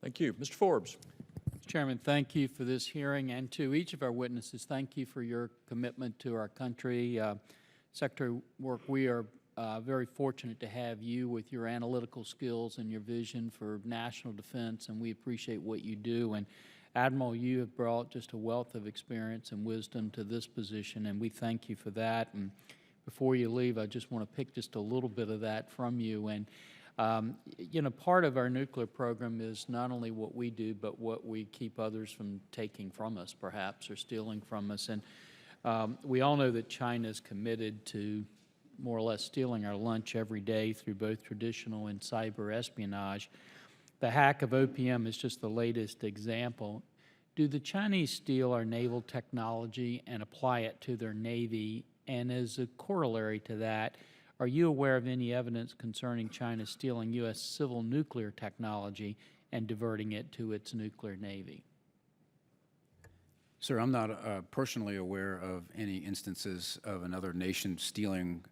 Thank you. Mr. Forbes.
Mr. Chairman, thank you for this hearing, and to each of our witnesses, thank you for your commitment to our country. Secretary Work, we are very fortunate to have you with your analytical skills and your vision for national defense, and we appreciate what you do. And Admiral, you have brought just a wealth of experience and wisdom to this position, and we thank you for that. And before you leave, I just want to pick just a little bit of that from you. And you know, part of our nuclear program is not only what we do, but what we keep others from taking from us, perhaps, or stealing from us. And we all know that China is committed to more or less stealing our lunch every day through both traditional and cyber espionage. The hack of OPM is just the latest example. Do the Chinese steal our naval technology and apply it to their Navy? And as a corollary to that, are you aware of any evidence concerning China stealing U.S. civil nuclear technology and diverting it to its nuclear Navy?
Sir, I'm not personally aware of any instances of another nation stealing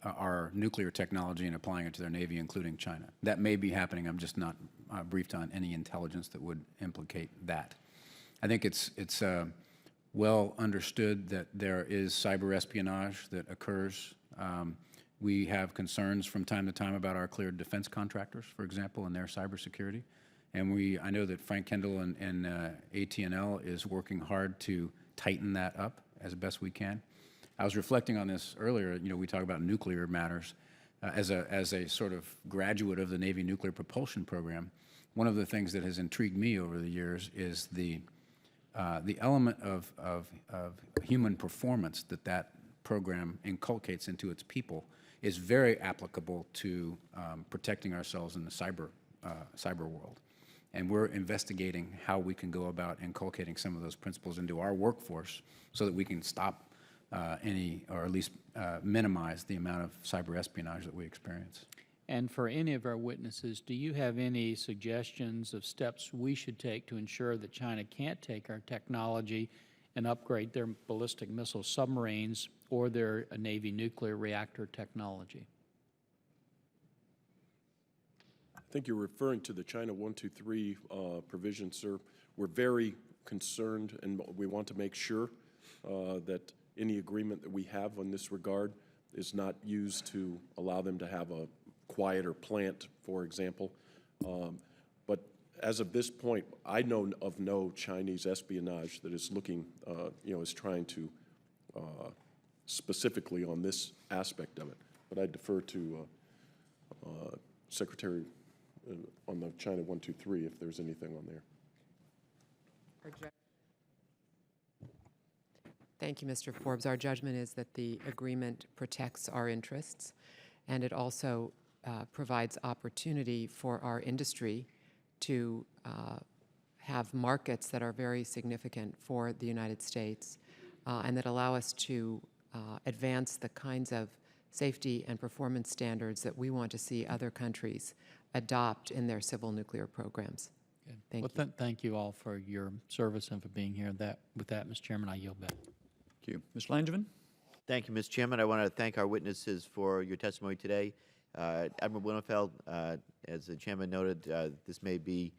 our nuclear technology and applying it to their Navy, including China. That may be happening. I'm just not briefed on any intelligence that would implicate that. I think it's well understood that there is cyber espionage that occurs. We have concerns from time to time about our cleared defense contractors, for example, and their cybersecurity. And I know that Frank Kendall and AT&L is working hard to tighten that up as best we can. I was reflecting on this earlier. You know, we talk about nuclear matters. As a sort of graduate of the Navy nuclear propulsion program, one of the things that has intrigued me over the years is the element of human performance that program inculcates into its people is very applicable to protecting ourselves in the cyber world. And we're investigating how we can go about inculcating some of those principles into our workforce so that we can stop any, or at least minimize the amount of cyber espionage that we experience.
And for any of our witnesses, do you have any suggestions of steps we should take to ensure that China can't take our technology and upgrade their ballistic missile submarines or their Navy nuclear reactor technology?
I think you're referring to the China 123 provision, sir. We're very concerned, and we want to make sure that any agreement that we have in this regard is not used to allow them to have a quieter plant, for example. But as of this point, I know of no Chinese espionage that is looking, is trying to specifically on this aspect of it. But I defer to Secretary on the China 123 if there's anything on there.
Thank you, Mr. Forbes. Our judgment is that the agreement protects our interests, and it also provides opportunity for our industry to have markets that are very significant for the United States and that allow us to advance the kinds of safety and performance standards that we want to see other countries adopt in their civil nuclear programs.
Good.
Thank
Well,
you.
Thank you all for your service and for being here. With that, Mr. Chairman, I yield back.
Thank you. Ms. Langevin?
Thank you, Mr. Chairman. I want to thank our witnesses for your testimony today. Admiral Winnefeld, as the chairman noted, this may be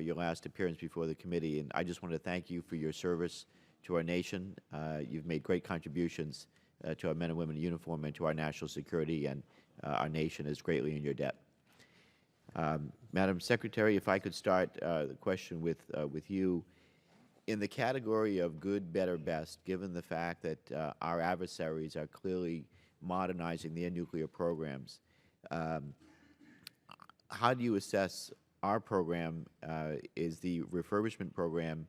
your last appearance before the committee, and I just want to thank you for your service to our nation. You've made great contributions to our men and women in uniform and to our national security, and our nation is greatly in your debt. Madam Secretary, if I could start the question with you. In the category of good, better, best, given the fact that our adversaries are clearly modernizing their nuclear programs, how do you assess our program? Is the refurbishment program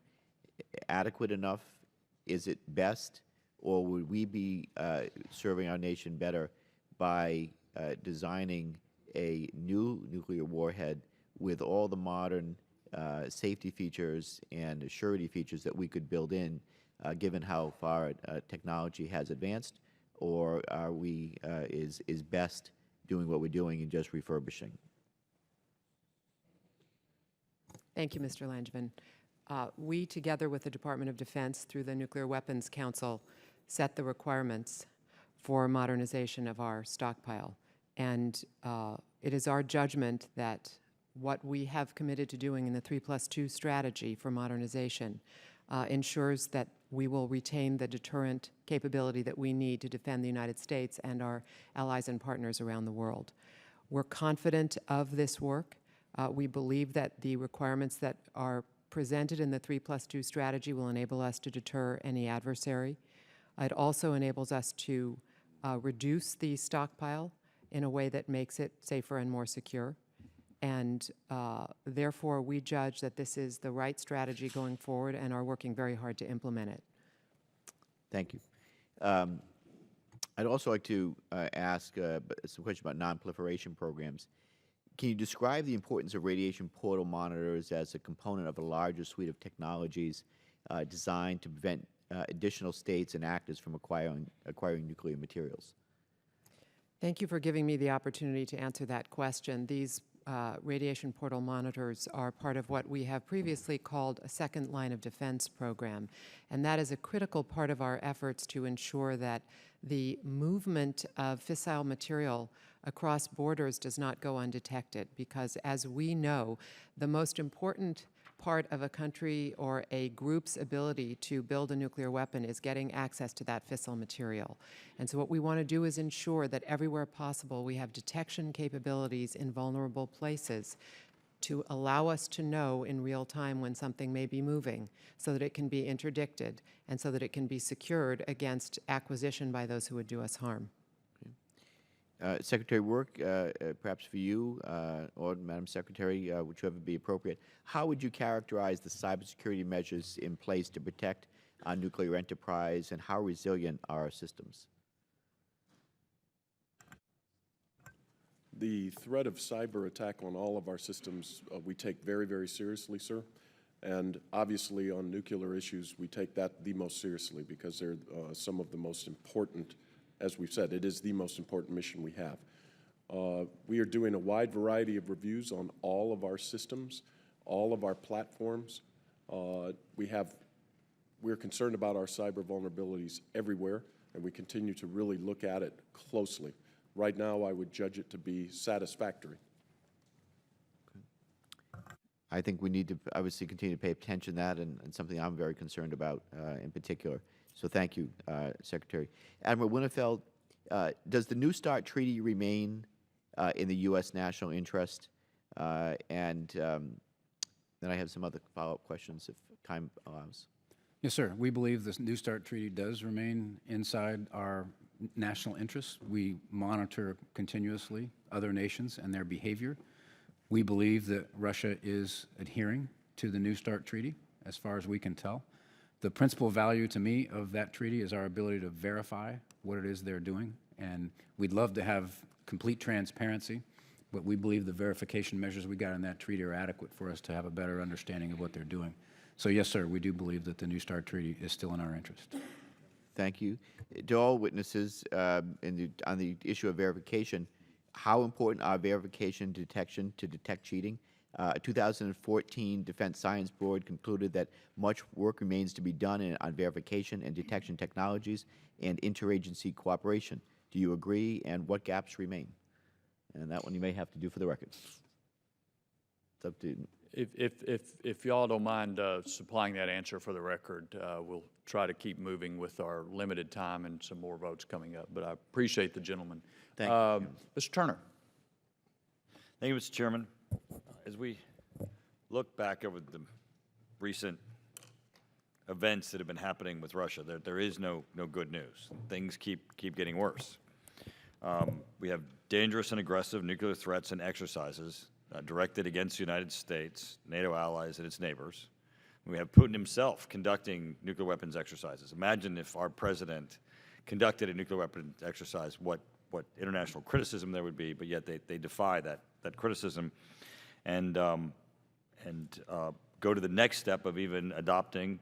adequate enough? Is it best? Or would we be serving our nation better by designing a new nuclear warhead with all the modern safety features and surety features that we could build in, given how far technology has advanced? Or are we, is best doing what we're doing and just refurbishing?
Thank you, Mr. Langevin. We, together with the Department of Defense through the Nuclear Weapons Council, set the requirements for modernization of our stockpile. And it is our judgment that what we have committed to doing in the 3+2 strategy for modernization ensures that we will retain the deterrent capability that we need to defend the United States and our allies and partners around the world. We're confident of this work. We believe that the requirements that are presented in the 3+2 strategy will enable us to deter any adversary. It also enables us to reduce the stockpile in a way that makes it safer and more secure. And therefore, we judge that this is the right strategy going forward and are working very hard to implement it.
Thank you. I'd also like to ask some questions about non-proliferation programs. Can you describe the importance of radiation portal monitors as a component of a larger suite of technologies designed to prevent additional states and actors from acquiring nuclear materials?
Thank you for giving me the opportunity to answer that question. These radiation portal monitors are part of what we have previously called a second line of defense program, and that is a critical part of our efforts to ensure that the movement of fissile material across borders does not go undetected, because as we know, the most important part of a country or a group's ability to build a nuclear weapon is getting access to that fissile material. And so what we want to do is ensure that everywhere possible we have detection capabilities in vulnerable places to allow us to know in real time when something may be moving, so that it can be interdicted and so that it can be secured against acquisition by those who would do us harm.
Secretary Work, perhaps for you or Madam Secretary, whichever would be appropriate, how would you characterize the cybersecurity measures in place to protect our nuclear enterprise, and how resilient are our systems?
The threat of cyber attack on all of our systems we take very, very seriously, sir. And obviously on nuclear issues, we take that the most seriously, because they're some of the most important. As we've said, it is the most important mission we have. We are doing a wide variety of reviews on all of our systems, all of our platforms. We're concerned about our cyber vulnerabilities everywhere, and we continue to really look at it closely. Right now, I would judge it to be satisfactory.
I think we need to obviously continue to pay attention to that, and something I'm very concerned about in particular. So thank you, Secretary. Admiral Winnefeld, does the New START Treaty remain in the U.S. national interest? And then I have some other follow-up questions if time allows.
Yes, sir. We believe the New START Treaty does remain inside our national interests. We monitor continuously other nations and their behavior. We believe that Russia is adhering to the New START Treaty, as far as we can tell. The principal value to me of that treaty is our ability to verify what it is they're doing, and we'd love to have complete transparency, but we believe the verification measures we got in that treaty are adequate for us to have a better understanding of what they're doing. So yes, sir, we do believe that the New START Treaty is still in our interest.
Thank you. To all witnesses, on the issue of verification, how important are verification detection to detect cheating? A 2014 Defense Science Board concluded that much work remains to be done on verification and detection technologies and interagency cooperation. Do you agree, and what gaps remain? And that one you may have to do for the record. It's up to you.
If y'all don't mind supplying that answer for the record, we'll try to keep moving with our limited time and some more votes coming up. But I appreciate the gentleman.
Thank you,
Mr. Turner.
Thank you, Mr. Chairman. As we look back over the recent events that have been happening with Russia, there is no good news. Things keep getting worse. We have dangerous and aggressive nuclear threats and exercises directed against the United States, NATO allies, and its neighbors. We have Putin himself conducting nuclear weapons exercises. Imagine if our president conducted a nuclear weapons exercise, what international criticism there would be, but yet they defy that criticism and go to the next step of even adopting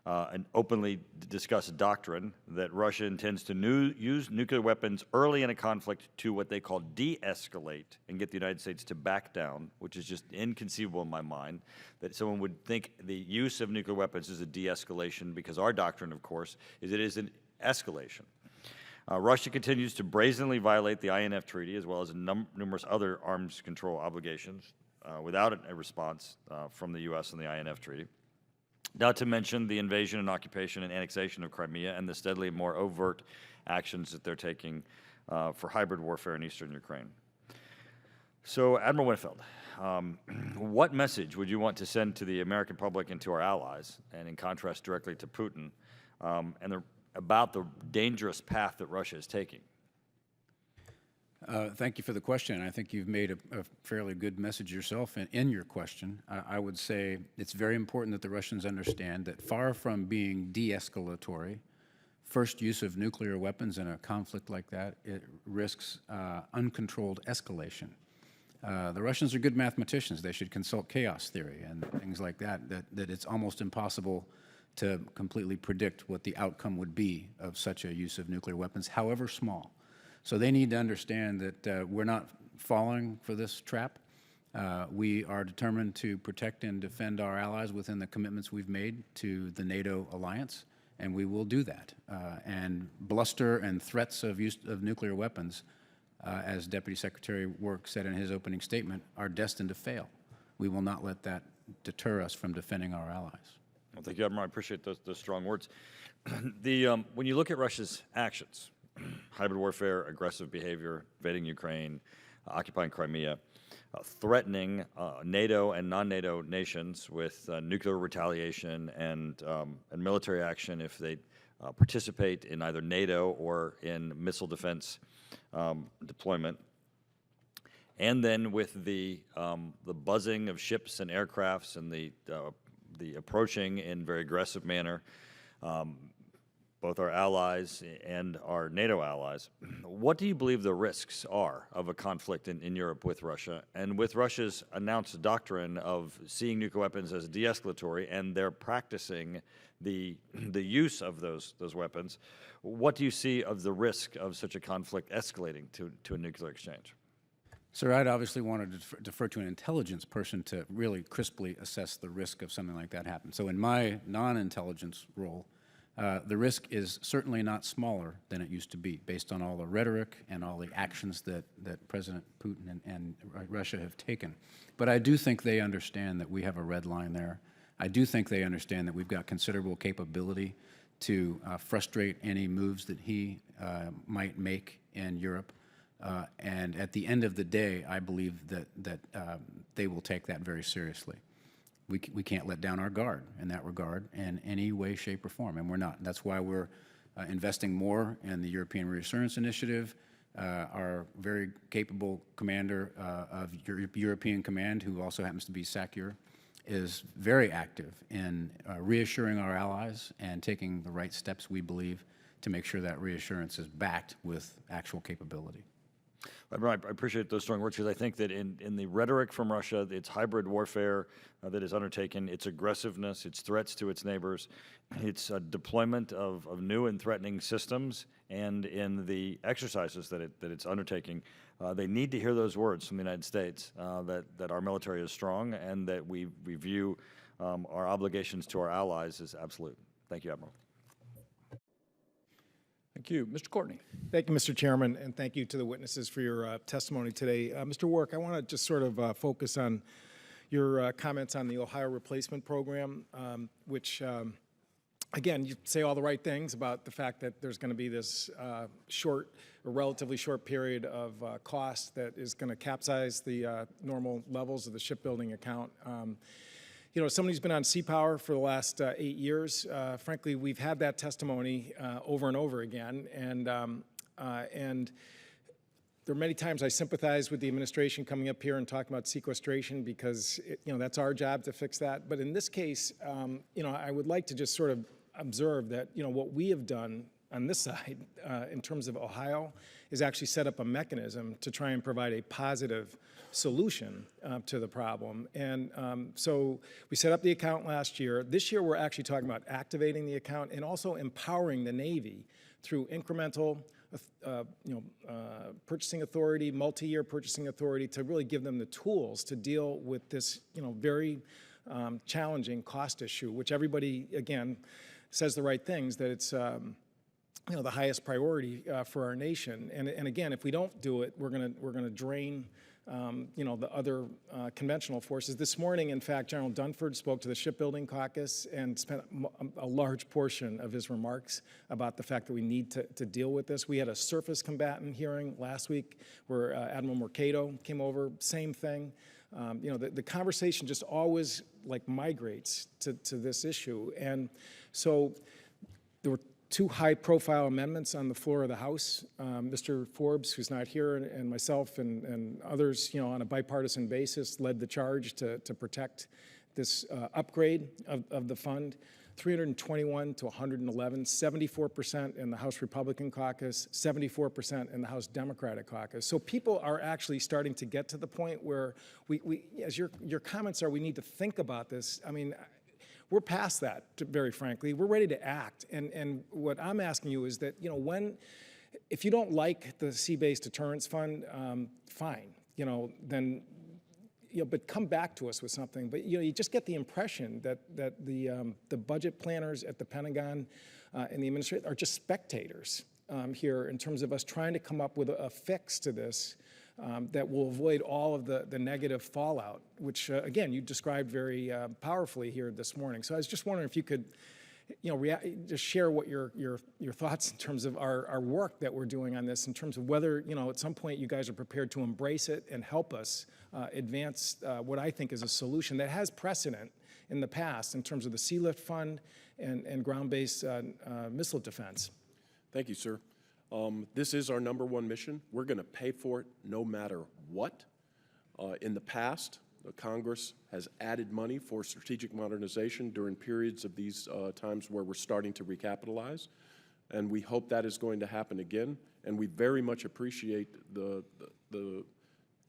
an openly discussed doctrine that Russia intends to use nuclear weapons early in a conflict to what they call de-escalate and get the United States to back down, which is just inconceivable in my mind, that someone would think the use of nuclear weapons is a de-escalation, because our doctrine, of course, is it is an escalation. Russia continues to brazenly violate the INF Treaty as well as numerous other arms control obligations without a response from the U.S. and the INF Treaty. Not to mention the invasion and occupation and annexation of Crimea and the steadily more overt actions that they're taking for hybrid warfare in eastern Ukraine. So, Admiral Winfield, what message would you want to send to the American public and to our allies, and in contrast directly to Putin, about the dangerous path that Russia is taking?
Thank you for the question. I think you've made a fairly good message yourself in your question. I would say it's very important that the Russians understand that far from being de-escalatory, first use of nuclear weapons in a conflict like that, it risks uncontrolled escalation. The Russians are good mathematicians. They should consult chaos theory and things like that it's almost impossible to completely predict what the outcome would be of such a use of nuclear weapons, however small. So they need to understand that we're not falling for this trap. We are determined to protect and defend our allies within the commitments we've made to the NATO alliance, and we will do that. And bluster and threats of use of nuclear weapons, as Deputy Secretary Work said in his opening statement, are destined to fail. We will not let that deter us from defending our allies.
Well, thank you, Admiral. I appreciate those strong words. When you look at Russia's actions, hybrid warfare, aggressive behavior, invading Ukraine, occupying Crimea, threatening NATO and non-NATO nations with nuclear retaliation and military action if they participate in either NATO or in missile defense deployment, and then with the buzzing of ships and aircrafts and the approaching in very aggressive manner, both our allies and our NATO allies. What do you believe the risks are of a conflict in Europe with Russia, and with Russia's announced doctrine of seeing nuclear weapons as de-escalatory, and they're practicing the use of those weapons? What do you see of the risk of such a conflict escalating to a nuclear exchange?
Sir, I'd obviously want to defer to an intelligence person to really crisply assess the risk of something like that happening. So in my non-intelligence role, the risk is certainly not smaller than it used to be, based on all the rhetoric and all the actions that President Putin and Russia have taken. But I do think they understand that we have a red line there. I do think they understand that we've got considerable capability to frustrate any moves that he might make in Europe. And at the end of the day, I believe that they will take that very seriously. We can't let down our guard in that regard in any way, shape, or form, and we're not. That's why we're investing more in the European Reassurance Initiative. Our very capable commander of European Command, who also happens to be SACEUR, is very active in reassuring our allies and taking the right steps, we believe, to make sure that reassurance is backed with actual capability.
I appreciate those strong words because I think that in the rhetoric from Russia, it's hybrid warfare that is undertaken, its aggressiveness, its threats to its neighbors, its deployment of new and threatening systems, and in the exercises that it's undertaking. They need to hear those words from the United States, that our military is strong and that we view our obligations to our allies as absolute. Thank you, Admiral.
Thank you. Mr. Courtney.
Thank you, Mr. Chairman, and thank you to the witnesses for your testimony today. Mr. Wark, I want to just sort of focus on your comments on the Ohio Replacement Program, which, again, you say all the right things about the fact that there's going to be this relatively short period of cost that is going to capsize the normal levels of the shipbuilding account. You know, somebody who's been on Sea Power for the last 8 years, frankly, we've had that testimony over and over again, and there are many times I sympathize with the administration coming up here and talking about sequestration because, you know, that's our job to fix that. But in this case, you know, I would like to just sort of observe that, you know, what we have done on this side in terms of Ohio is actually set up a mechanism to try and provide a positive solution to the problem. And so we set up the account last year. This year we're actually talking about activating the account and also empowering the Navy through incremental purchasing authority, multi-year purchasing authority to really give them the tools to deal with this, you know, very challenging cost issue, which everybody, again, says the right things, that it's you know, the highest priority for our nation. And again, if we don't do it, we're gonna drain you know, the other conventional forces. This morning, in fact, General Dunford spoke to the Shipbuilding Caucus and spent a large portion of his remarks about the fact that we need to deal with this. We had a surface combatant hearing last week where Admiral Mercado came over, same thing. You know, the conversation just always like migrates to this issue. And so there were 2 high-profile amendments on the floor of the House. Mr. Forbes, who's not here, and myself and others, you know, on a bipartisan basis, led the charge to protect this upgrade of the fund. 321 to 111, 74% in the House Republican caucus, 74% in the House Democratic caucus. So people are actually starting to get to the point where we as your comments are, we need to think about this. I mean, we're past that, very frankly. We're ready to act. And what I'm asking you is that, you know, if you don't like the Sea-Based Deterrence Fund, fine, you know, then, you know, but come back to us with something. But, you know, you just get the impression that the budget planners at the Pentagon and the administration are just spectators here in terms of us trying to come up with a fix to this that will avoid all of the negative fallout, which, again, you described very powerfully here this morning. So I was just wondering if you could, you know, just share what your thoughts in terms of our work that we're doing on this, in terms of whether, you know, at some point you guys are prepared to embrace it and help us advance what I think is a solution that has precedent in the past in terms of the Sea Lift Fund and ground-based missile defense.
Thank you, sir. This is our #1 mission. We're going to pay for it no matter what. In the past, the Congress has added money for strategic modernization during periods of these times where we're starting to recapitalize, and we hope that is going to happen again. And we very much appreciate the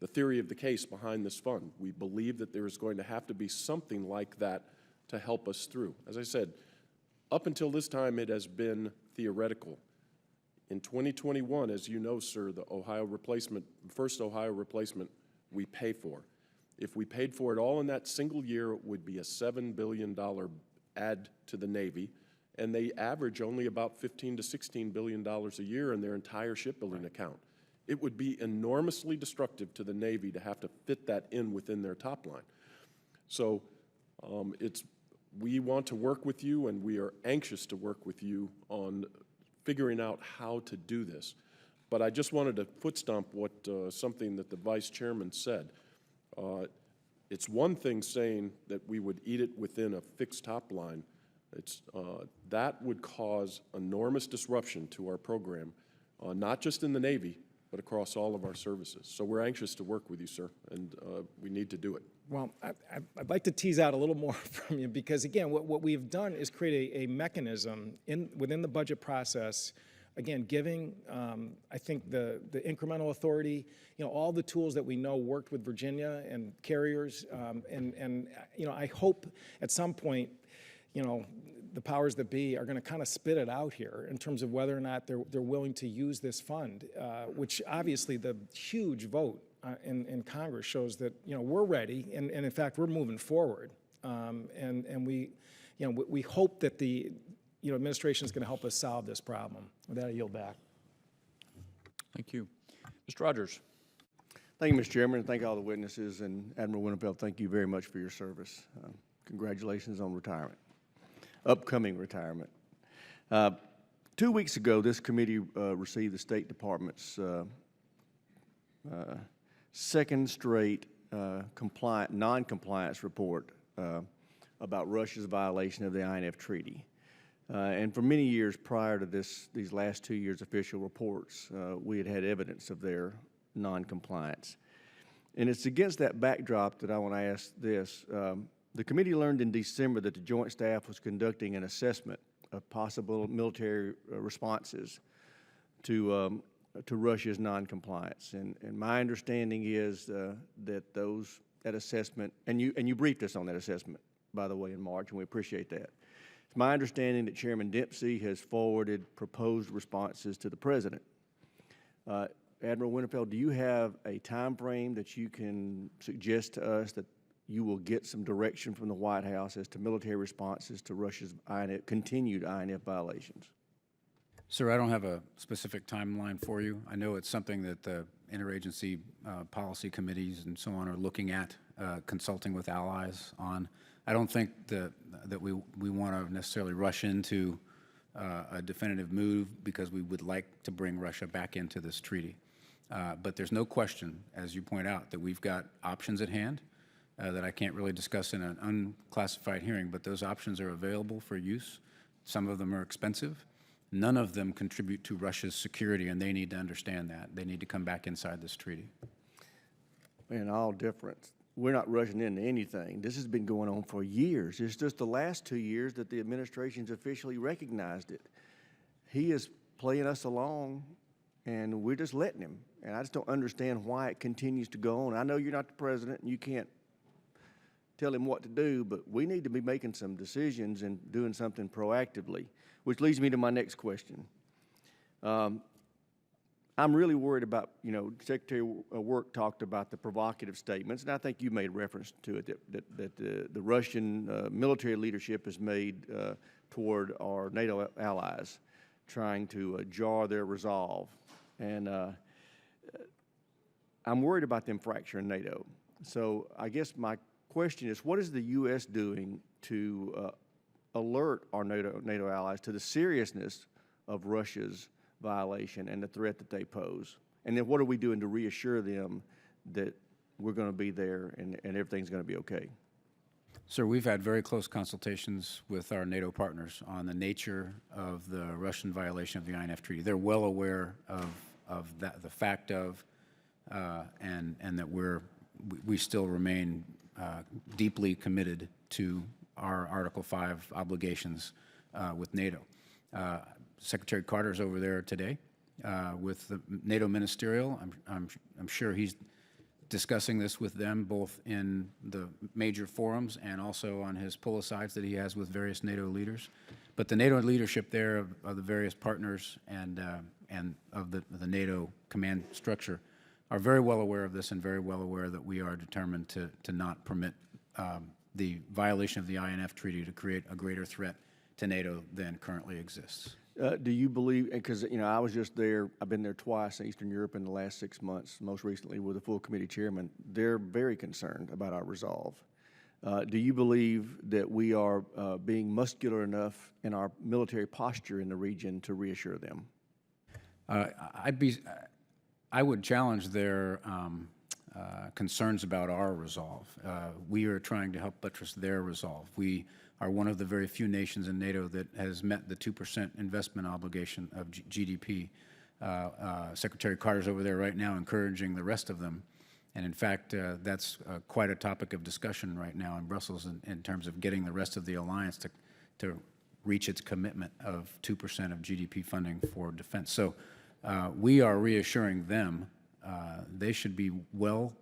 theory of the case behind this fund. We believe that there is going to have to be something like that to help us through. As I said, up until this time, it has been theoretical. In 2021, as you know, sir, the first Ohio replacement, we pay for. If we paid for it all in that single year, it would be a $7 billion add to the Navy, and they average only about $15 to $16 billion a year in their entire shipbuilding account. It would be enormously destructive to the Navy to have to fit that in within their top line. So we want to work with you, and we are anxious to work with you on figuring out how to do this. But I just wanted to foot stomp something that the Vice Chairman said. It's one thing saying that we would eat it within a fixed top line. That would cause enormous disruption to our program, not just in the Navy, but across all of our services. So we're anxious to work with you, sir, and we need to do it.
Well, I'd like to tease out a little more from you because, again, what we've done is create a mechanism within the budget process again, giving, I think, the incremental authority, all the tools that we know worked with Virginia and carriers, and I hope at some point, the powers that be are going to kind of spit it out here in terms of whether or not they're willing to use this fund, which obviously the huge vote in Congress shows that we're ready, and in fact we're moving forward, and we hope that the administration is going to help us solve this problem. With that, I yield back.
Thank you. Mr. Rogers.
Thank you, Mr. Chairman, and thank all the witnesses. And Admiral Winnefeld, thank you very much for your service. Congratulations on retirement, upcoming retirement. 2 weeks ago, this committee received the State Department's second straight non-compliance report about Russia's violation of the INF Treaty. And for many years prior to these last 2 years' official reports, we had evidence of their non-compliance. And it's against that backdrop that I want to ask this. The committee learned in December that the Joint Staff was conducting an assessment of possible military responses to Russia's non-compliance. And my understanding is that that assessment, and you briefed us on that assessment, by the way, in March, and we appreciate that. It's my understanding that Chairman Dempsey has forwarded proposed responses to the President. Admiral Winnefeld, do you have a time frame that you can suggest to us that you will get some direction from the White House as to military responses to Russia's continued INF violations?
Sir, I don't have a specific timeline for you. I know it's something that the interagency policy committees and so on are looking at, consulting with allies on. I don't think that we want to necessarily rush into a definitive move because we would like to bring Russia back into this treaty. But there's no question, as you point out, that we've got options at hand that I can't really discuss in an unclassified hearing, but those options are available for use. Some of them are expensive. None of them contribute to Russia's security, and they need to understand that. They need to come back inside this treaty.
In all difference, we're not rushing into anything. This has been going on for years. It's just the last 2 years that the administration's officially recognized it. He is playing us along, and we're just letting him. And I just don't understand why it continues to go on. I know you're not the president, and you can't tell him what to do, but we need to be making some decisions and doing something proactively, which leads me to my next question. I'm really worried about, Secretary Work talked about the provocative statements, and I think you made reference to it, that the Russian military leadership has made toward our NATO allies, trying to jar their resolve. And I'm worried about them fracturing NATO. So I guess my question is, what is the U.S. doing to alert our NATO allies to the seriousness of Russia's violation and the threat that they pose? And then what are we doing to reassure them that we're going to be there and everything's going to be okay?
Sir, we've had very close consultations with our NATO partners on the nature of the Russian violation of the INF Treaty. They're well aware of that, the fact of, and that we still remain deeply committed to our Article 5 obligations with NATO. Secretary Carter's over there today with the NATO ministerial. I'm sure he's discussing this with them both in the major forums and also on his pull-asides that he has with various NATO leaders. But the NATO leadership there of the various partners and of the NATO command structure are very well aware of this and very well aware that we are determined to not permit the violation of the INF Treaty to create a greater threat to NATO than currently exists.
Do you believe, because I was just there, I've been there twice in Eastern Europe in the last 6 months, most recently with the full committee chairman, they're very concerned about our resolve. Do you believe that we are being muscular enough in our military posture in the region to reassure them?
I would challenge their concerns about our resolve. We are trying to help buttress their resolve. We are one of the very few nations in NATO that has met the 2% investment obligation of GDP. Secretary Carter's over there right now encouraging the rest of them. And in fact, that's quite a topic of discussion right now in Brussels in terms of getting the rest of the alliance to reach its commitment of 2% of GDP funding for defense. So we are reassuring them. They should be well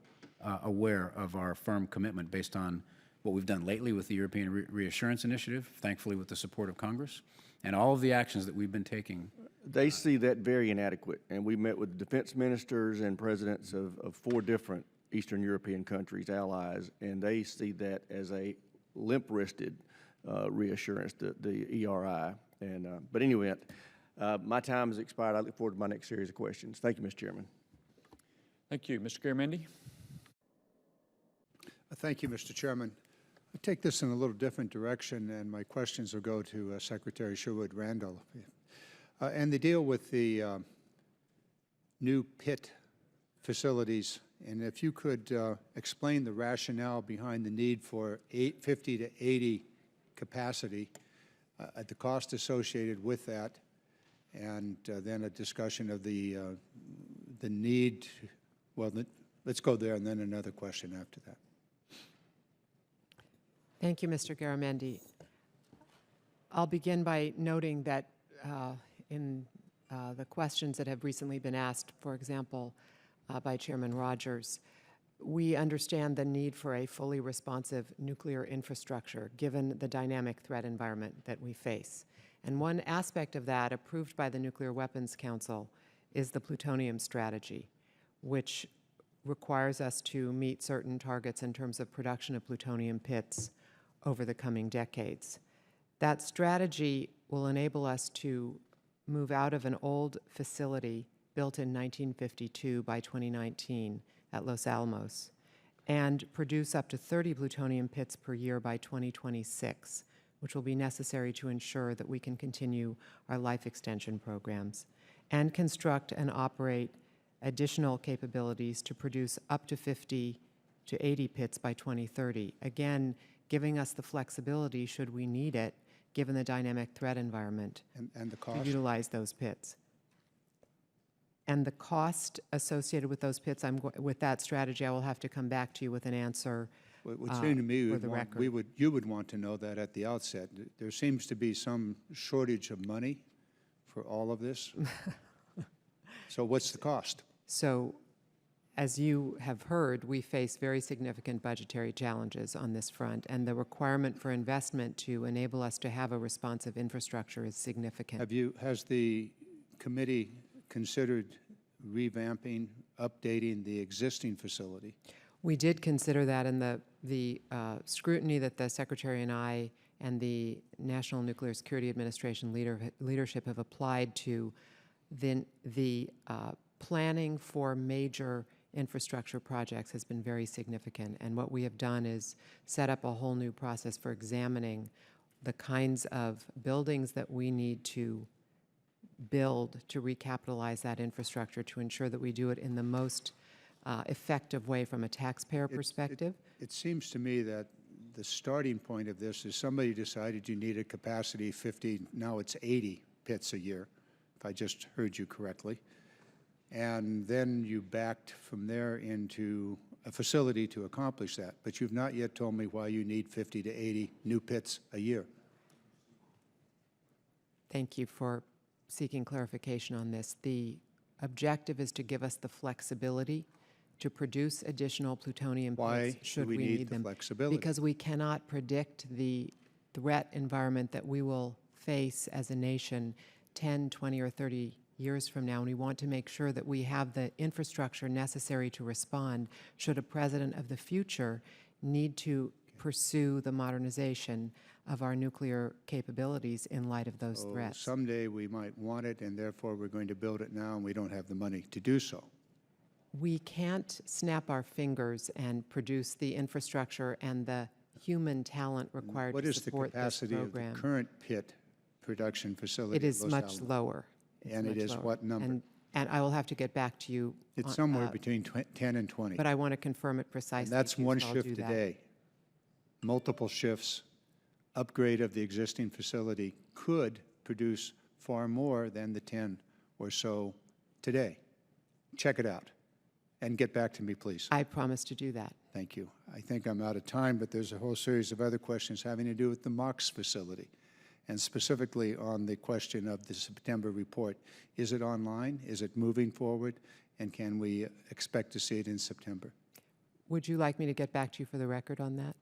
aware of our firm commitment based on what we've done lately with the European Reassurance Initiative, thankfully with the support of Congress, and all of the actions that we've been taking.
They see that very inadequate, and we met with defense ministers and presidents of 4 different Eastern European countries, allies, and they see that as a limp-wristed reassurance, the ERI. And but anyway, my time has expired. I look forward to my next series of questions. Thank you, Mr. Chairman.
Thank you. Mr. Garamendi?
Thank you, Mr. Chairman. I take this in a little different direction, and my questions will go to Secretary Sherwood Randall. And they deal with the new pit facilities. And if you could explain the rationale behind the need for 50 to 80 capacity, at the cost associated with that, and then a discussion of the need. Well, let's go there, and then another question after that.
Thank you, Mr. Garamendi. I'll begin by noting that in the questions that have recently been asked, for example, by Chairman Rogers, we understand the need for a fully responsive nuclear infrastructure given the dynamic threat environment that we face. And one aspect of that approved by the Nuclear Weapons Council is the plutonium strategy, which requires us to meet certain targets in terms of production of plutonium pits over the coming decades. That strategy will enable us to move out of an old facility built in 1952 by 2019 at Los Alamos and produce up to 30 plutonium pits per year by 2026, which will be necessary to ensure that we can continue our life extension programs, and construct and operate additional capabilities to produce up to 50 to 80 pits by 2030, again, giving us the flexibility, should we need it, given the dynamic threat environment,
And the
to
cost?
utilize those pits. And the cost associated with those pits, with that strategy, I will have to come back to you with an answer
It would seem to me
for the record.
you would want to know that at the outset. There seems to be some shortage of money for all of this. So what's the cost?
So, as you have heard, we face very significant budgetary challenges on this front, and the requirement for investment to enable us to have a responsive infrastructure is significant.
Has the committee considered revamping, updating the existing facility?
We did consider that in the scrutiny that the Secretary and I and the National Nuclear Security Administration leadership have applied to the planning for major infrastructure projects has been very significant. And what we have done is set up a whole new process for examining the kinds of buildings that we need to build to recapitalize that infrastructure to ensure that we do it in the most effective way from a taxpayer perspective.
It seems to me that the starting point of this is somebody decided you needed capacity 50, now it's 80 pits a year, if I just heard you correctly. And then you backed from there into a facility to accomplish that. But you've not yet told me why you need 50 to 80 new pits a year.
Thank you for seeking clarification on this. The objective is to give us the flexibility to produce additional plutonium
Why
pits should
do we
we
need
need
the
them.
flexibility?
Because we cannot predict the threat environment that we will face as a nation 10, 20, or 30 years from now, and we want to make sure that we have the infrastructure necessary to respond should a president of the future need to pursue the modernization of our nuclear capabilities in light of those threats.
Someday we might want it, and therefore we're going to build it now, and we don't have the money to do so.
We can't snap our fingers and produce the infrastructure and the human talent required
What
to
is the
support this
capacity of the
program.
current pit production facility?
It is
at Los
much
Alamos?
lower. It's
And it
much
is
lower.
what number?
And I will have to get back to you.
It's
on,
somewhere between 10 and 20.
But I want to confirm it precisely.
And that's
to you,
one
so I'll
shift
do
a
that.
day. Multiple shifts, upgrade of the existing facility could produce far more than the 10 or so today. Check it out and get back to me, please.
I promise to do that.
Thank you. I think I'm out of time, but there's a whole series of other questions having to do with the MOX facility. And specifically on the question of the September report, is it online? Is it moving forward? And can we expect to see it in September?
Would you like me to get back to you for the record on that?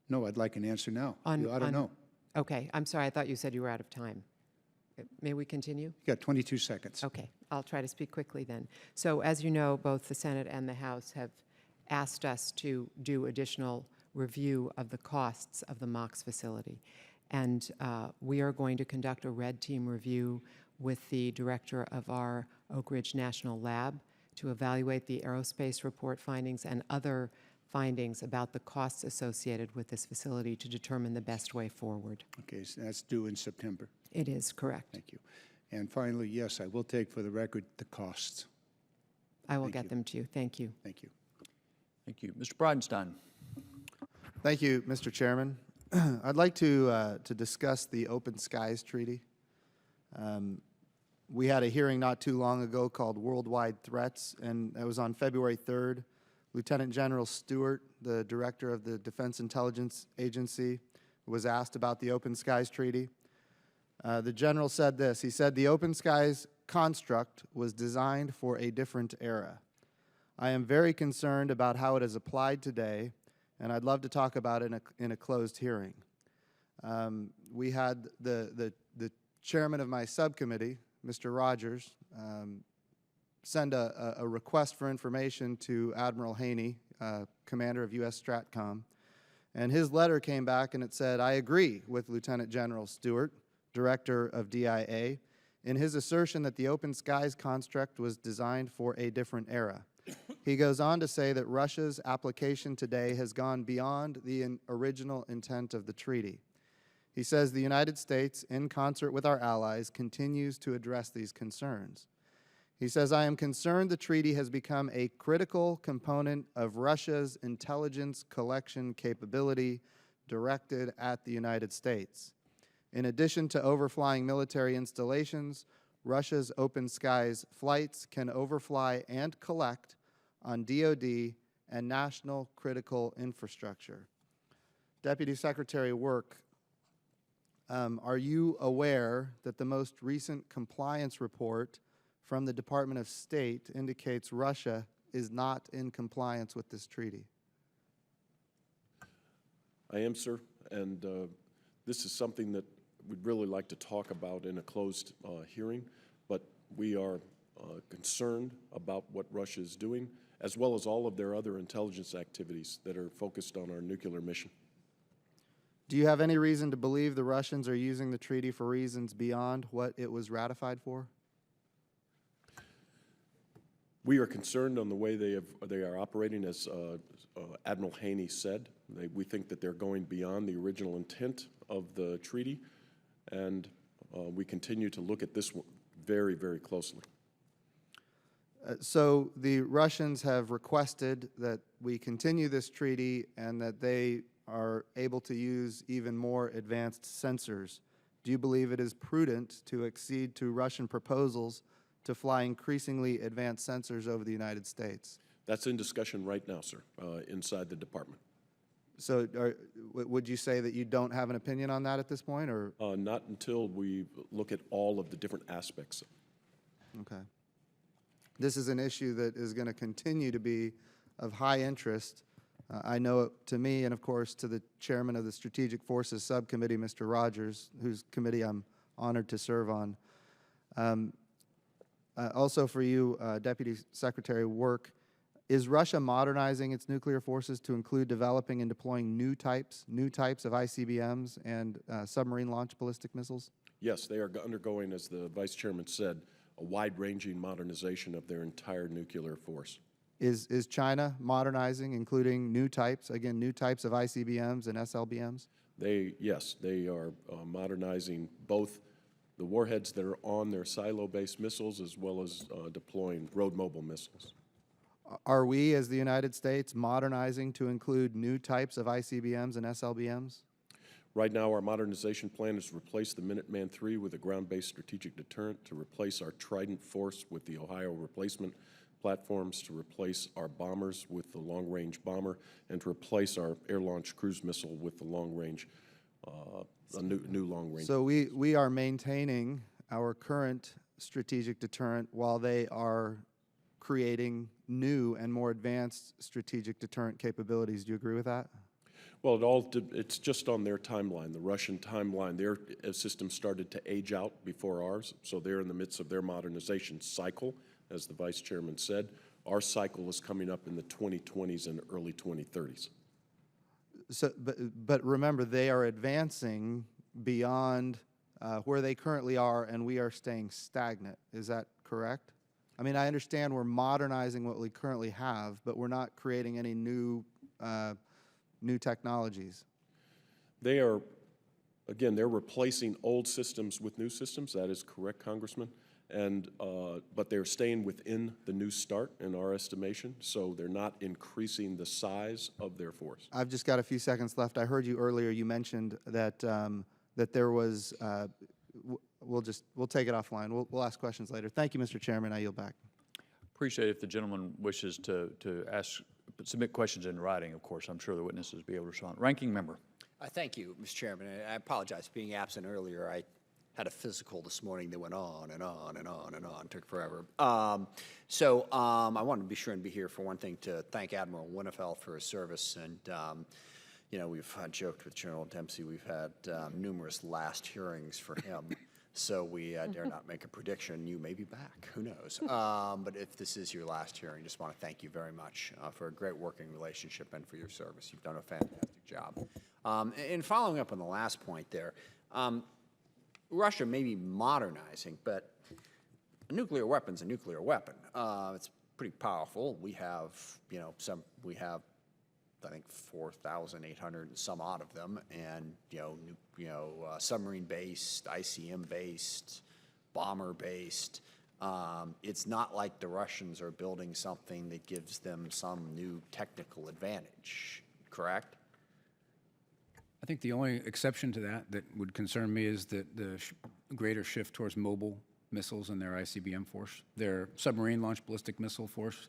No, I'd like an answer now.
On-
You ought to
on-
know.
Okay, I'm sorry, I thought you said you were out of time. May we continue?
You got 22 seconds.
Okay, I'll try to speak quickly then. So as you know, both the Senate and the House have asked us to do additional review of the costs of the MOX facility. And we are going to conduct a red team review with the director of our Oak Ridge National Lab to evaluate the aerospace report findings and other findings about the costs associated with this facility to determine the best way forward.
Okay, so that's due in September.
It is correct.
Thank you. And finally, yes, I will take for the record the costs.
I will
Thank
get
you.
them to you. Thank you.
Thank you.
Thank you. Mr. Bridenstine.
Thank you, Mr. Chairman. I'd like to discuss the Open Skies Treaty. We had a hearing not too long ago called Worldwide Threats, and that was on February 3rd. Lieutenant General Stewart, the director of the Defense Intelligence Agency, was asked about the Open Skies Treaty. The general said this. He said, "The Open Skies construct was designed for a different era. I am very concerned about how it is applied today, and I'd love to talk about it in a closed hearing." We had the chairman of my subcommittee, Mr. Rogers, send a request for information to Admiral Haney, commander of U.S. STRATCOM, and his letter came back and it said, "I agree with Lieutenant General Stewart, director of DIA, in his assertion that the Open Skies construct was designed for a different era." He goes on to say that Russia's application today has gone beyond the original intent of the treaty. He says the United States, in concert with our allies, continues to address these concerns. He says, "I am concerned the treaty has become a critical component of Russia's intelligence collection capability directed at the United States. In addition to overflying military installations, Russia's Open Skies flights can overfly and collect on DoD and national critical infrastructure." Deputy Secretary Work, are you aware that the most recent compliance report from the Department of State indicates Russia is not in compliance with this treaty?
I am, sir, and this is something that we'd really like to talk about in a closed hearing, but we are concerned about what Russia is doing, as well as all of their other intelligence activities that are focused on our nuclear mission.
Do you have any reason to believe the Russians are using the treaty for reasons beyond what it was ratified for?
We are concerned on the way they are operating, as Admiral Haney said. We think that they're going beyond the original intent of the treaty, and we continue to look at this one very, very closely.
So the Russians have requested that we continue this treaty and that they are able to use even more advanced sensors. Do you believe it is prudent to accede to Russian proposals to fly increasingly advanced sensors over the United States?
That's in discussion right now, sir, inside the department.
So would you say that you don't have an opinion on that at this point, or?
Not until we look at all of the different aspects.
Okay. This is an issue that is going to continue to be of high interest. I know it to me, and of course to the chairman of the Strategic Forces Subcommittee, Mr. Rogers, whose committee I'm honored to serve on. Also for you, Deputy Secretary Work, is Russia modernizing its nuclear forces to include developing and deploying new types of ICBMs and submarine-launched ballistic missiles?
Yes, they are undergoing, as the Vice Chairman said, a wide-ranging modernization of their entire nuclear force.
Is China modernizing, including new types of ICBMs and SLBMs?
Yes, they are modernizing both the warheads that are on their silo-based missiles as well as deploying road-mobile missiles.
Are we, as the United States, modernizing to include new types of ICBMs and SLBMs?
Right now, our modernization plan is to replace the Minuteman III with a ground-based strategic deterrent, to replace our Trident force with the Ohio replacement platforms, to replace our bombers with the long-range bomber, and to replace our air-launched cruise missile with the long-range a new long-range.
So we are maintaining our current strategic deterrent while they are creating new and more advanced strategic deterrent capabilities. Do you agree with that?
Well, it's just on their timeline, the Russian timeline. Their system started to age out before ours, so they're in the midst of their modernization cycle, as the Vice Chairman said. Our cycle is coming up in the 2020s and early 2030s.
So, but remember, they are advancing beyond where they currently are, and we are staying stagnant. Is that correct? I mean, I understand we're modernizing what we currently have, but we're not creating any new technologies.
They are, again, they're replacing old systems with new systems. That is correct, Congressman. And but they're staying within the New START in our estimation, so they're not increasing the size of their force.
I've just got a few seconds left. I heard you earlier. You mentioned that that there was. We'll take it offline. We'll ask questions later. Thank you, Mr. Chairman. I yield back.
Appreciate if the gentleman wishes to submit questions in writing, of course. I'm sure the witnesses will be able to respond. Ranking member.
Thank you, Mr. Chairman. I apologize for being absent earlier. I had a physical this morning that went on and on and on and on. Took forever. I wanted to be sure and be here for one thing to thank Admiral Winnefeld for his service. And, you know, we've joked with General Dempsey. We've had numerous last hearings for him. So we dare not make a prediction. You may be back. Who knows? But if this is your last hearing, just want to thank you very much for a great working relationship and for your service. You've done a fantastic job. And following up on the last point there, Russia may be modernizing, but a nuclear weapon's a nuclear weapon. It's pretty powerful. We have, you know, I think 4,800 and some odd of them, and submarine-based, ICM-based, bomber-based. It's not like the Russians are building something that gives them some new technical advantage. Correct?
I think the only exception to that would concern me is that the greater shift towards mobile missiles in their ICBM force. Their submarine-launched ballistic missile force,